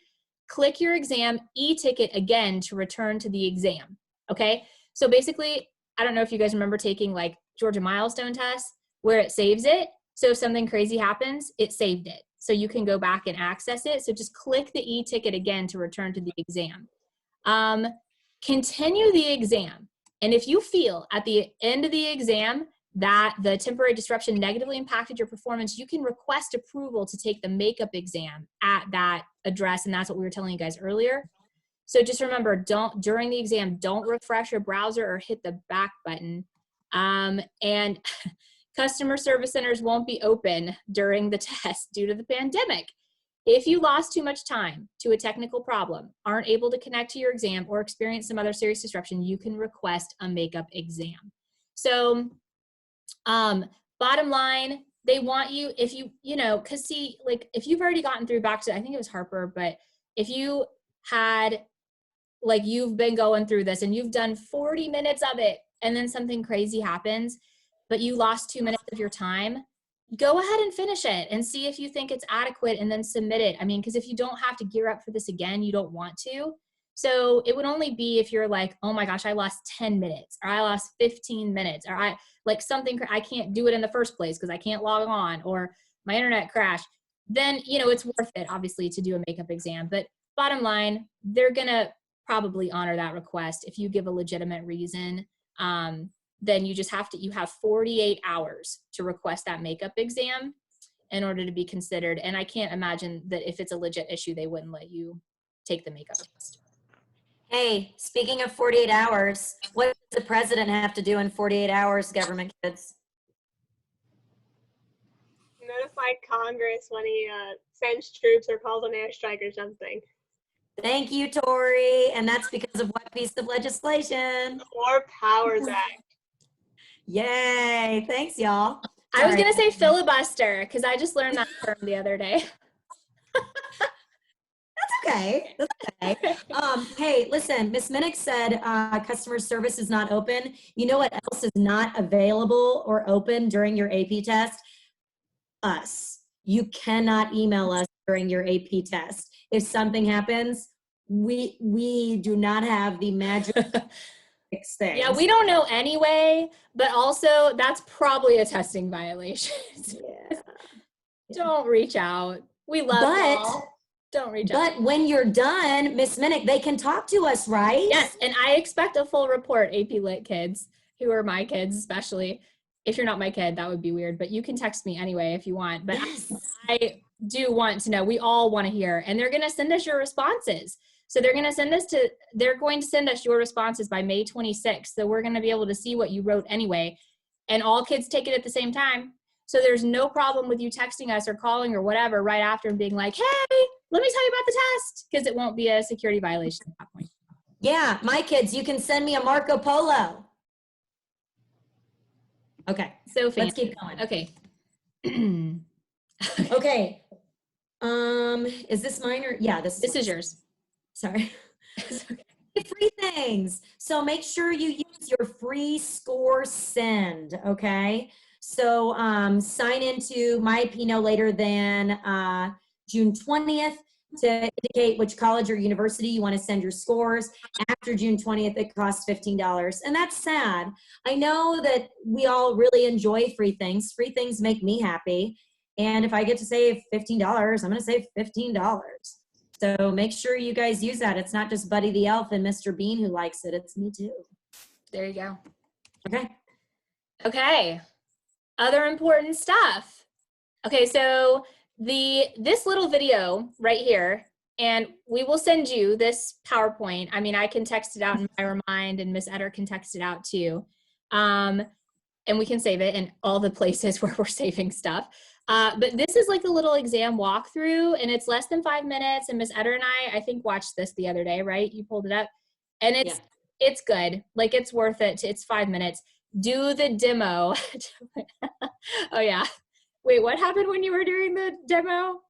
click your exam e-ticket again to return to the exam. Okay. So basically, I don't know if you guys remember taking like Georgia milestone tests where it saves it. So if something crazy happens, it saved it. So you can go back and access it. So just click the e-ticket again to return to the exam. Continue the exam. And if you feel at the end of the exam that the temporary disruption negatively impacted your performance, you can request approval to take the makeup exam at that address. And that's what we were telling you guys earlier. So just remember, during the exam, don't refresh your browser or hit the back button. And customer service centers won't be open during the test due to the pandemic. If you lost too much time to a technical problem, aren't able to connect to your exam, or experience some other serious disruption, you can request a makeup exam. So bottom line, they want you, if you know, cause see, like if you've already gotten through back to, I think it was Harper, but if you had, like you've been going through this and you've done 40 minutes of it and then something crazy happens, but you lost 2 minutes of your time, go ahead and finish it and see if you think it's adequate and then submit it. I mean, because if you don't have to gear up for this again, you don't want to. So it would only be if you're like, oh my gosh, I lost 10 minutes or I lost 15 minutes or I like something, I can't do it in the first place because I can't log on or my internet crashed. Then, you know, it's worth it obviously to do a makeup exam. But bottom line, they're going to probably honor that request. If you give a legitimate reason, then you just have to, you have 48 hours to request that makeup exam in order to be considered. And I can't imagine that if it's a legit issue, they wouldn't let you take the makeup test. Hey, speaking of 48 hours, what does the president have to do in 48 hours, Government Kids? Notify Congress when he sends troops or calls an airstrike or something. Thank you, Tori. And that's because of what piece of legislation? Or Powers Act. Yay. Thanks, y'all. I was going to say filibuster because I just learned that term the other day. That's okay. That's okay. Hey, listen, Ms. Minnick said customer service is not open. You know what else is not available or open during your AP test? Us. You cannot email us during your AP test. If something happens, we do not have the magic fix things. Yeah, we don't know anyway, but also that's probably a testing violation. Yeah. Don't reach out. We love y'all. Don't reach out. But when you're done, Miss Minnick, they can talk to us, right? Yes, and I expect a full report, AP Lit kids, who are my kids especially. If you're not my kid, that would be weird, but you can text me anyway if you want. But Yes. I do want to know, we all want to hear, and they're going to send us your responses. So they're going to send us your responses by May 26th. So we're going to be able to see what you wrote anyway, and all kids take it at the same time. So there's no problem with you texting us or calling or whatever right after and being like, hey, let me tell you about the test, because it won't be a security violation at that point. Yeah, my kids, you can send me a Marco Polo. Okay, So let's fancy. keep going. Okay. Okay. Is this mine or yeah, this This mine. is yours. Sorry. Free things. So make sure you use your free score send. Okay. So sign into MyP no later than June 20th to indicate which college or university you want to send your scores. After June 20th, it costs $15. And that's sad. I know that we all really enjoy free things. Free things make me happy. And if I get to save $15, I'm going to save $15. So make sure you guys use that. It's not just Buddy the Elf and Mr. Bean who likes it. It's me too. There you go. Okay. Okay. Other important stuff. Okay, so this little video right here, and we will send you this PowerPoint. I mean, I can text it out in my Remind, and Miss Eder can text it out too. And we can save it in all the places where we're saving stuff. But this is like a little exam walkthrough, and it's less than 5 minutes. And Miss Eder and I think, watched this the other day, right? You pulled it up, and it's good. Like, it's worth it. It's 5 minutes. Do the demo. Oh yeah. Wait, what happened when you were doing the demo?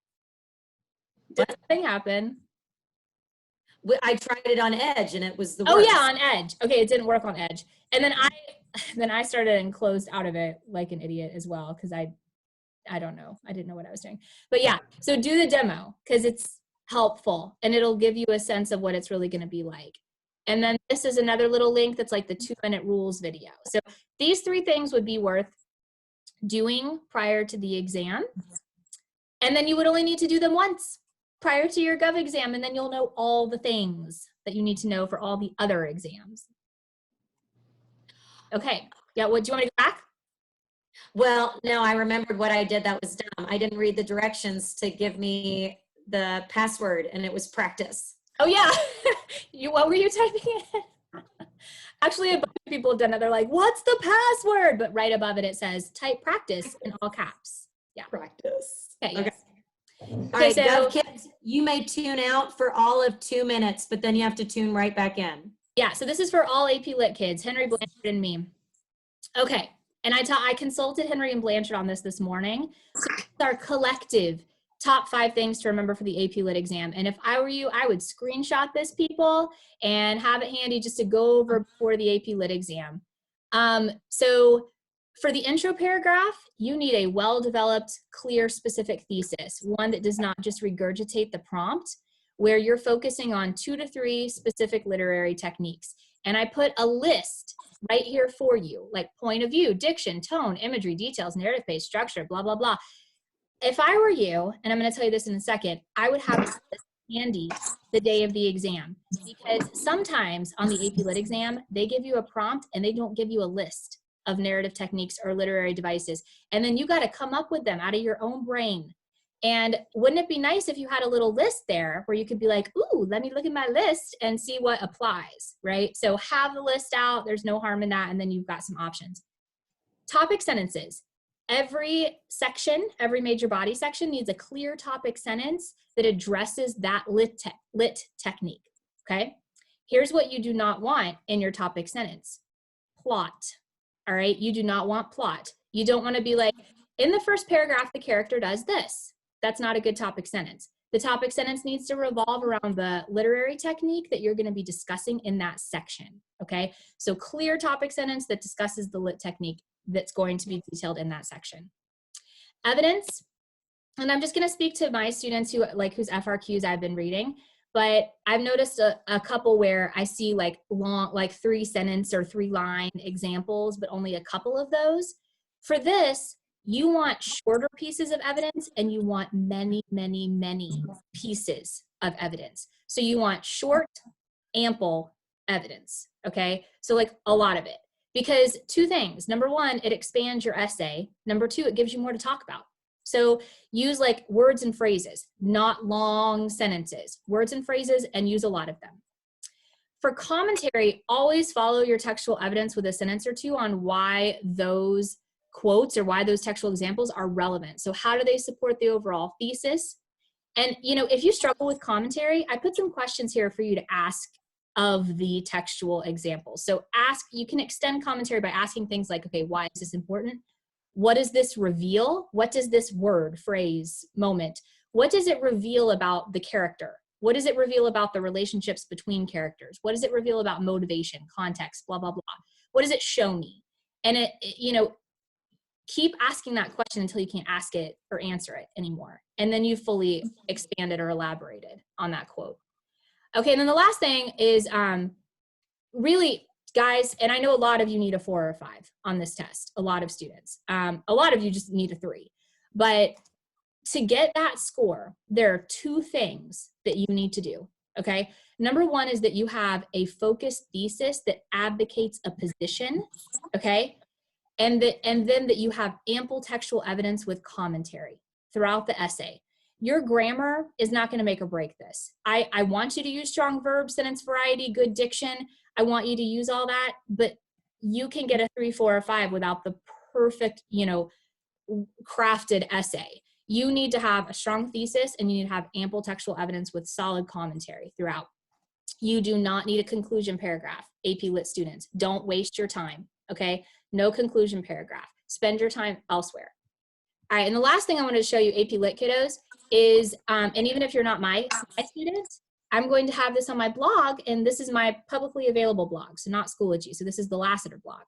Did something happen? I tried it on Edge, and it was the worst. Oh yeah, on Edge. Okay, it didn't work on Edge, and then I started and closed out of it like an idiot as well, because I don't know. I didn't know what I was doing. But yeah, so do the demo because it's helpful and it'll give you a sense of what it's really going to be like. And then this is another little link that's like the 2-minute rules video. So these 3 things would be worth doing prior to the exam. And then you would only need to do them once prior to your Gov exam, and then you'll know all the things that you need to know for all the other exams. Okay. Yeah, what do you want to go back? Well, no, I remembered what I did that was dumb. I didn't read the directions to give me the password, and it was practice. Oh yeah. What were you typing in? Actually, a bunch of people have done it. They're like, what's the password? But right above it, it says type practice in all caps. Yeah. Practice. Okay. Okay. Yes. All right, so Gov kids, you may tune out for all of 2 minutes, but then you have to tune right back in. Yeah, so this is for all AP Lit kids, Henry, Blanchard, and me. Okay, and I consulted Henry and Blanchard on this morning. So this is our collective top 5 things to remember for the AP Lit exam. And if I were you, I would screenshot this, people, and have it handy just to go over before the AP Lit exam. So for the intro paragraph, you need a well-developed, clear, specific thesis, one that does not just regurgitate the prompt, where you're focusing on 2 to 3 specific literary techniques. And I put a list right here for you, like point of view, diction, tone, imagery, details, narrative pace, structure, blah, blah, blah. If I were you, and I'm going to tell you this in a second, I would have this handy the day of the exam, because sometimes on the AP Lit exam, they give you a prompt and they don't give you a list of narrative techniques or literary devices. And then you got to come up with them out of your own brain. And wouldn't it be nice if you had a little list there where you could be like, ooh, let me look at my list and see what applies, right? So have the list out, there's no harm in that, and then you've got some options. Topic sentences. Every section, every major body section needs a clear topic sentence that addresses that lit technique, okay? Here's what you do not want in your topic sentence. Plot, all right? You do not want plot. You don't want to be like, in the first paragraph, the character does this. That's not a good topic sentence. The topic sentence needs to revolve around the literary technique that you're going to be discussing in that section, okay? So clear topic sentence that discusses the lit technique that's going to be detailed in that section. Evidence, and I'm just going to speak to my students who whose FRQs I've been reading, but I've noticed a couple where I see like long, like 3-sentence or 3-line examples, but only a couple of those. For this, you want shorter pieces of evidence and you want many, many, many pieces of evidence. So you want short, ample evidence, okay? So like a lot of it. Because 2 things. Number 1, it expands your essay. Number 2, it gives you more to talk about. So use like words and phrases, not long sentences. Words and phrases, and use a lot of them. For commentary, always follow your textual evidence with a sentence or 2 on why those quotes or why those textual examples are relevant. So how do they support the overall thesis? And, you know, if you struggle with commentary, I put some questions here for you to ask of the textual examples. So you can extend commentary by asking things like, okay, why is this important? What does this reveal? What does this word, phrase, moment, what does it reveal about the character? What does it reveal about the relationships between characters? What does it reveal about motivation, context, blah, blah, blah? What does it show me? And you know, keep asking that question until you can't ask it or answer it anymore. And then you fully expanded or elaborated on that quote. Okay, and then the last thing is really, guys, and I know a lot of you need a 4 or a 5 on this test, a lot of students. A lot of you just need a 3. But to get that score, there are 2 things that you need to do, okay? Number 1 is that you have a focused thesis that advocates a position, okay? And then that you have ample textual evidence with commentary throughout the essay. Your grammar is not going to make or break this. I want you to use strong verbs, sentence variety, good diction. I want you to use all that, but you can get a 3, 4, or 5 without the perfect, you know, crafted essay. You need to have a strong thesis and you need to have ample textual evidence with solid commentary throughout. You do not need a conclusion paragraph, AP Lit students. Don't waste your time, okay? No conclusion paragraph. Spend your time elsewhere. All right, and the last thing I wanted to show you, AP Lit kiddos, is, and even if you're not my student, I'm going to have this on my blog, and this is my publicly available blog, so not Schoology. So this is the Lassiter blog.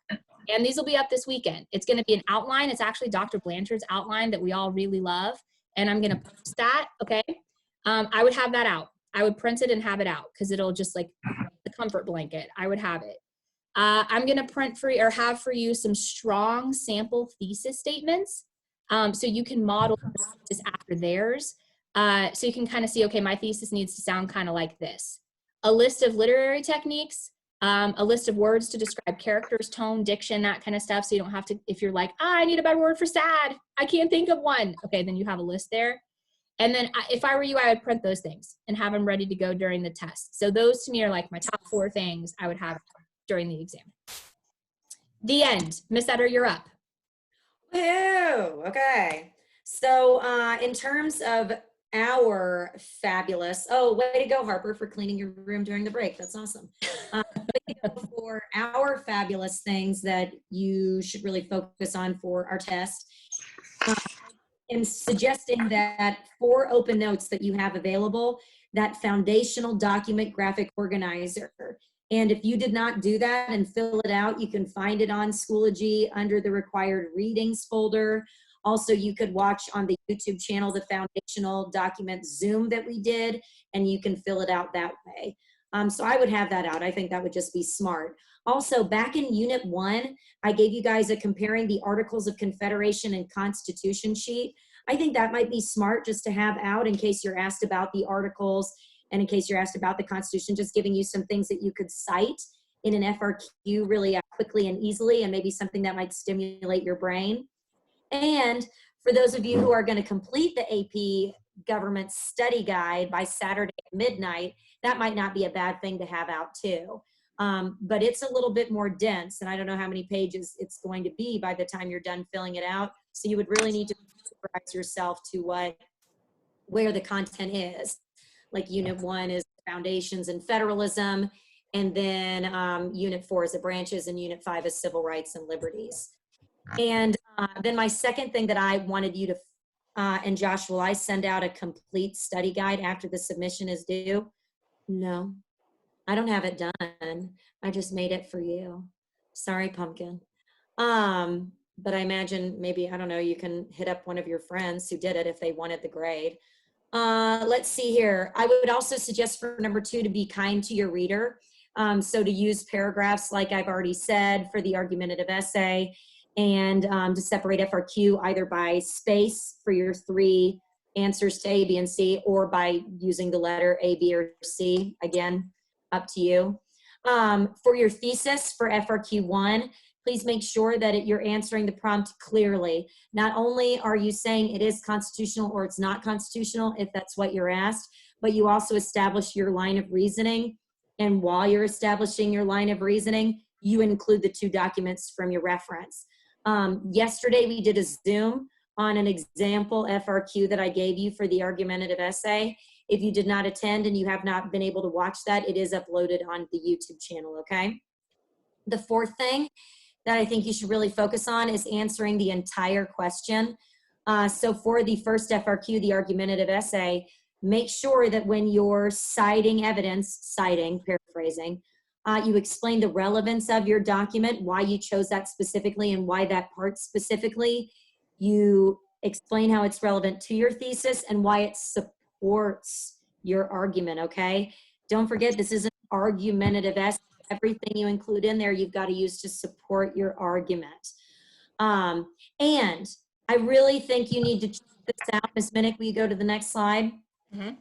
And these will be up this weekend. It's going to be an outline. It's actually Dr. Blanchard's outline that we all really love, and I'm going to post that, okay? I would have that out. I would print it and have it out because it'll just like the comfort blanket. I would have it. I'm going to print for you or have for you some strong sample thesis statements. So you can model this after theirs. So you can kind of see, okay, my thesis needs to sound kind of like this. A list of literary techniques, a list of words to describe characters, tone, diction, that kind of stuff. So you don't have to, if you're like, I need a better word for sad, I can't think of one. Okay, then you have a list there. And then if I were you, I would print those things and have them ready to go during the test. So those to me are like my top 4 things I would have during the exam. The end. Miss Etter, you're up. Woo! Okay. So in terms of our fabulous, oh, way to go, Harper, for cleaning your room during the break. That's awesome. For our fabulous things that you should really focus on for our test, and suggesting that for open notes that you have available, that foundational document graphic organizer. And if you did not do that and fill it out, you can find it on Schoology under the required readings folder. Also, you could watch on the YouTube channel the foundational document Zoom that we did, and you can fill it out that way. So I would have that out. I think that would just be smart. Also, back in Unit 1, I gave you guys a comparing the Articles of Confederation and Constitution sheet. I think that might be smart just to have out in case you're asked about the articles and in case you're asked about the Constitution, just giving you some things that you could cite in an FRQ really quickly and easily, and maybe something that might stimulate your brain. And for those of you who are going to complete the AP Government Study Guide by Saturday at midnight, that might not be a bad thing to have out too. But it's a little bit more dense, and I don't know how many pages it's going to be by the time you're done filling it out. So you would really need to surprise yourself to where the content is. Like Unit 1 is foundations and federalism, and then Unit 4 is the branches, and Unit 5 is civil rights and liberties. And then my second thing that I wanted you to, and Josh, will I send out a complete study guide after the submission is due? No, I don't have it done. I just made it for you. Sorry, Pumpkin. But I imagine maybe, I don't know, you can hit up one of your friends who did it if they wanted the grade. Let's see here. I would also suggest for number 2 to be kind to your reader. So to use paragraphs like I've already said for the argumentative essay, and to separate FRQ either by space for your 3 answers to A, B, and C, or by using the letter A, B, or C. Again, up to you. For your thesis for FRQ1, please make sure that you're answering the prompt clearly. Not only are you saying it is constitutional or it's not constitutional, if that's what you're asked, but you also establish your line of reasoning. And while you're establishing your line of reasoning, you include the 2 documents from your reference. Yesterday, we did a Zoom on an example FRQ that I gave you for the argumentative essay. If you did not attend and you have not been able to watch that, it is uploaded on the YouTube channel, okay? The fourth thing that I think you should really focus on is answering the entire question. So for the first FRQ, the argumentative essay, make sure that when you're citing evidence, paraphrasing, you explain the relevance of your document, why you chose that specifically and why that part specifically. You explain how it's relevant to your thesis and why it supports your argument, okay? Don't forget, this is an argumentative essay. Everything you include in there, you've got to use to support your argument. And I really think you need to check this out. Ms. Minnick, will you go to the next slide? Mhm.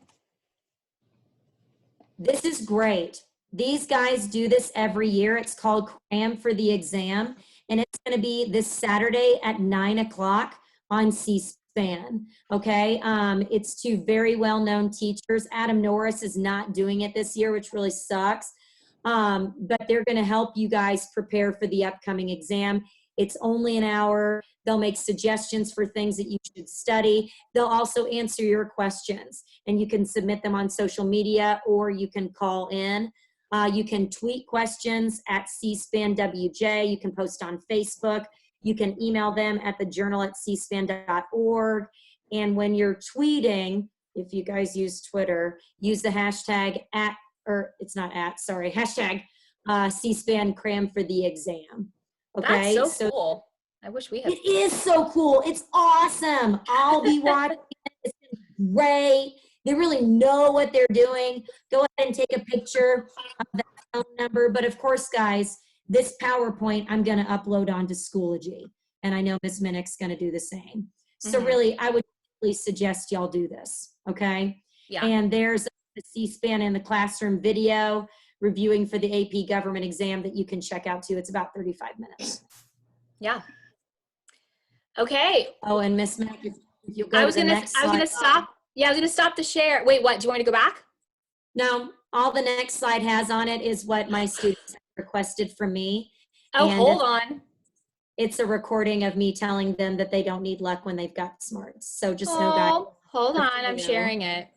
This is great. These guys do this every year. It's called Cram for the Exam, and it's going to be this Saturday at 9 o'clock on C-SPAN, okay? It's two very well-known teachers. Adam Norris is not doing it this year, which really sucks, but they're going to help you guys prepare for the upcoming exam. It's only an hour. They'll make suggestions for things that you should study. They'll also answer your questions, and you can submit them on social media or you can call in. You can tweet questions at C-SPAN WJ. You can post on Facebook. You can email them at thejournal@cspan.org. And when you're tweeting, if you guys use Twitter, use the hashtag hashtag C-SPAN Cram for the Exam. Okay, That's so cool. I wish we had. It is so cool. It's awesome. I'll be watching it. It's great. They really know what they're doing. Go ahead and take a picture of that phone number. But of course, guys, this PowerPoint I'm going to upload onto Schoology. And I know Ms. Minnick's going to do the same. So really, I would really suggest y'all do this, okay? Yeah. And there's the C-SPAN in the classroom video reviewing for the AP government exam that you can check out too. It's about 35 minutes. Yeah. Okay. Oh, and Ms. Minnick, if you go I was to the gonna next slide. stop. Yeah, I was gonna stop the share. Wait, what? Do you want me to go back? No, all the next slide has on it is what my students requested from me. Oh, And hold on. it's a recording of me telling them that they don't need luck when they've got smarts. So just know, guys. Oh, hold on. I'm sharing it.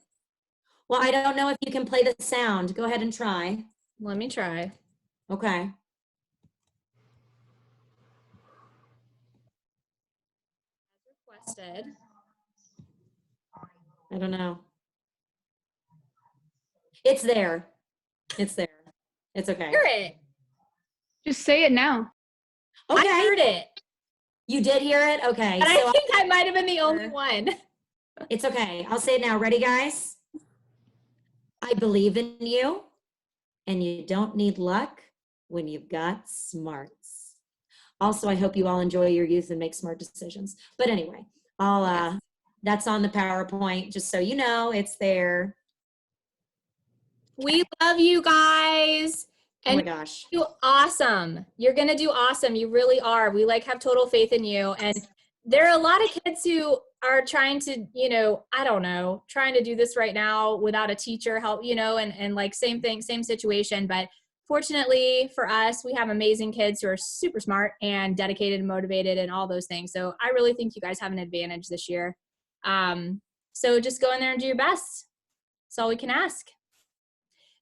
Well, I don't know if you can play the sound. Go ahead and try. Let me try. Okay. Requested. I don't know. It's there. It's there. It's okay. Hear it. Just say it now. Okay. I heard it. You did hear it? Okay. And So I think I might have been the only one. it's okay. I'll say it now. Ready, guys? I believe in you, and you don't need luck when you've got smarts. Also, I hope you all enjoy your youth and make smart decisions. But anyway, that's on the PowerPoint, just so you know, it's there. We love you guys. Oh my And gosh. you awesome. You're going to do awesome. You really are. We have total faith in you. And there are a lot of kids who are trying to, I don't know, trying to do this right now without a teacher help, and same thing, same situation. But fortunately for us, we have amazing kids who are super smart and dedicated and motivated and all those things. So I really think you guys have an advantage this year. So just go in there and do your best. That's all we can ask.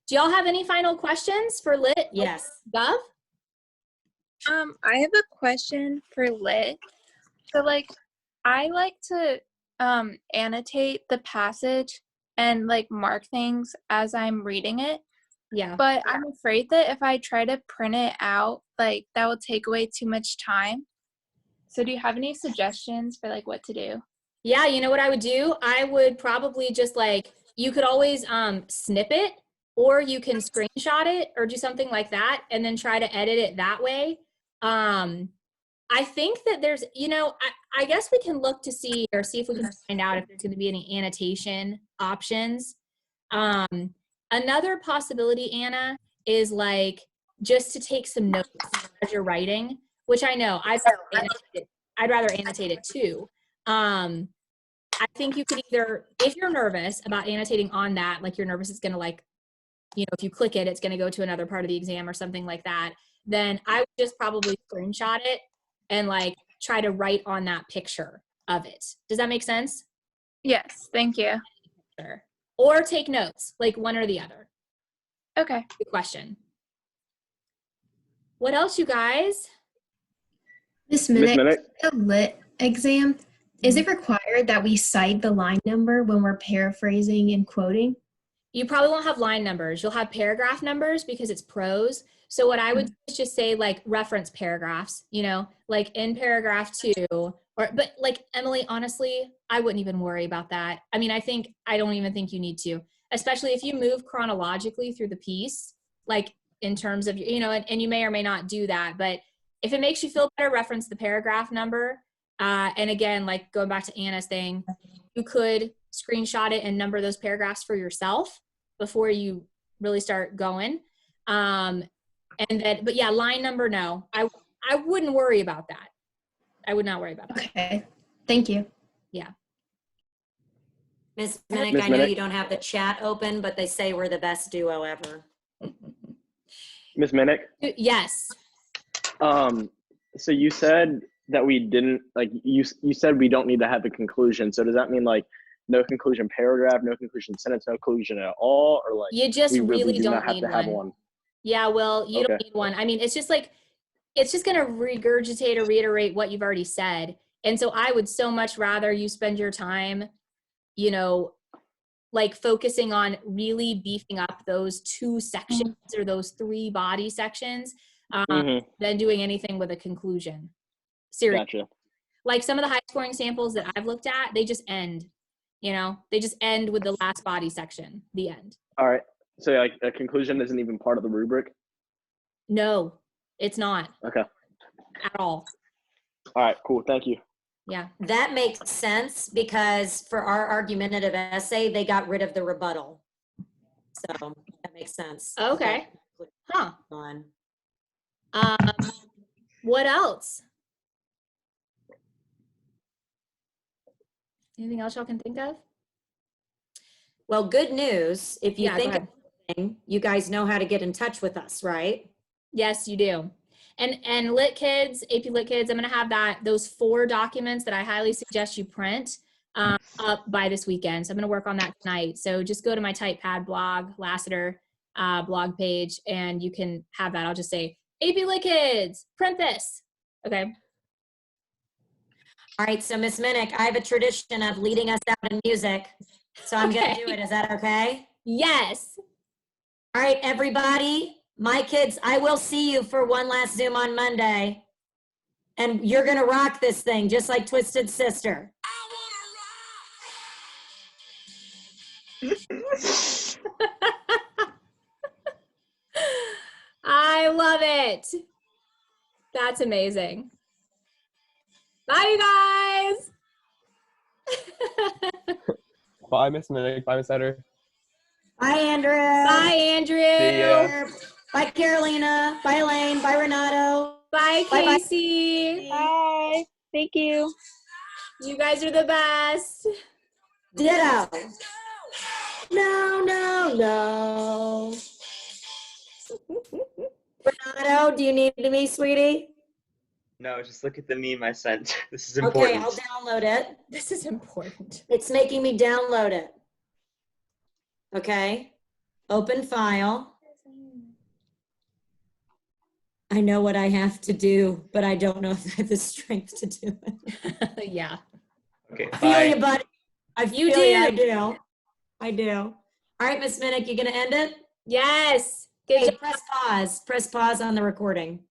Do y'all have any final questions for Lit? Yes. Gov? I have a question for Lit. So I like to annotate the passage and mark things as I'm reading it. Yeah. But I'm afraid that if I try to print it out, that will take away too much time. So do you have any suggestions for what to do? Yeah, you know what I would do? I would probably just you could always snip it, or you can screenshot it or do something like that and then try to edit it that way. I think that there's, I guess we can look to see if we can find out if there's going to be any annotation options. Another possibility, Anna, is just to take some notes as you're writing, which I know I'd rather annotate it too. I think you could either, if you're nervous about annotating on that, you're nervous it's going to if you click it, it's going to go to another part of the exam or something like that, then I would just probably screenshot it and try to write on that picture of it. Does that make sense? Yes, thank you. Sure. Or take notes, one or the other. Okay. Good question. What else, you guys? Miss Miss Minnick, Minnick? a lit exam, is it required that we cite the line number when we're paraphrasing and quoting? You probably won't have line numbers. You'll have paragraph numbers because it's prose. So what I would do is just say like reference paragraphs, like in paragraph 2 but like Emily, honestly, I wouldn't even worry about that. I mean, I don't even think you need to, especially if you move chronologically through the piece, like in terms of, and you may or may not do that, but if it makes you feel better, reference the paragraph number. And again, like going back to Anna's thing, you could screenshot it and number those paragraphs for yourself before you really start going. But yeah, line number, no, I wouldn't worry about that. I would not worry about that. Okay, thank you. Yeah. Miss Minnick, I know you don't have the chat open, but they say we're the best duo ever. Miss Minnick? Yes. So you said that we didn't, like, you said we don't need to have a conclusion. So does that mean like no conclusion paragraph, no conclusion sentence, no conclusion at all? Or like you just we really do don't not have need to have one? Yeah, well, you don't need one. I mean, it's just going to regurgitate or reiterate what you've already said. And so I would so much rather you spend your time, like focusing on really beefing up those 2 sections or those 3 body sections than doing anything with a conclusion. Seriously. Gotcha. Like some of the high scoring samples that I've looked at, they just end, they just end with the last body section, the end. All right. So like a conclusion isn't even part of the rubric? No, it's not. Okay. At all. All right, cool. Thank you. Yeah. That makes sense because for our argumentative essay, they got rid of the rebuttal. So that makes sense. Okay. Huh. On. What else? Anything else y'all can think of? Well, good news. If you Yeah, think of anything, you guys know how to get in touch with us, right? Yes, you do. And Lit Kids, AP Lit Kids, I'm going to have those 4 documents that I highly suggest you print up by this weekend. So I'm going to work on that tonight. So just go to my TypePad blog, Lassiter blog page, and you can have that. I'll just say, AP Lit Kids, print this. Okay. All right. So Miss Minnick, I have a tradition of leading us out in music. So I'm going to do it. Is that okay? Yes. All right, everybody. My kids, I will see you for one last Zoom on Monday. And you're going to rock this thing just like Twisted Sister. I love it. That's amazing. Bye, you guys. Bye, Miss Minnick. Bye, Miss Etter. Bye, Andrew. Bye, Andrew. See ya. Bye, Carolina. Bye, Elaine. Bye, Renato. Bye, Casey. Bye. Thank you. You guys are the best. Ditto. No. Renato, do you need me, sweetie? No, just look at the meme I sent. This is Okay, important. I'll download it. This is important. It's making me download it. Okay. Open file. I know what I have to do, but I don't know if I have the strength to do it. Yeah. Okay, I feel bye. you, buddy. You I do. All right, Miss Minnick, you gonna end it? Yes. Hey, press pause. Press pause on the recording.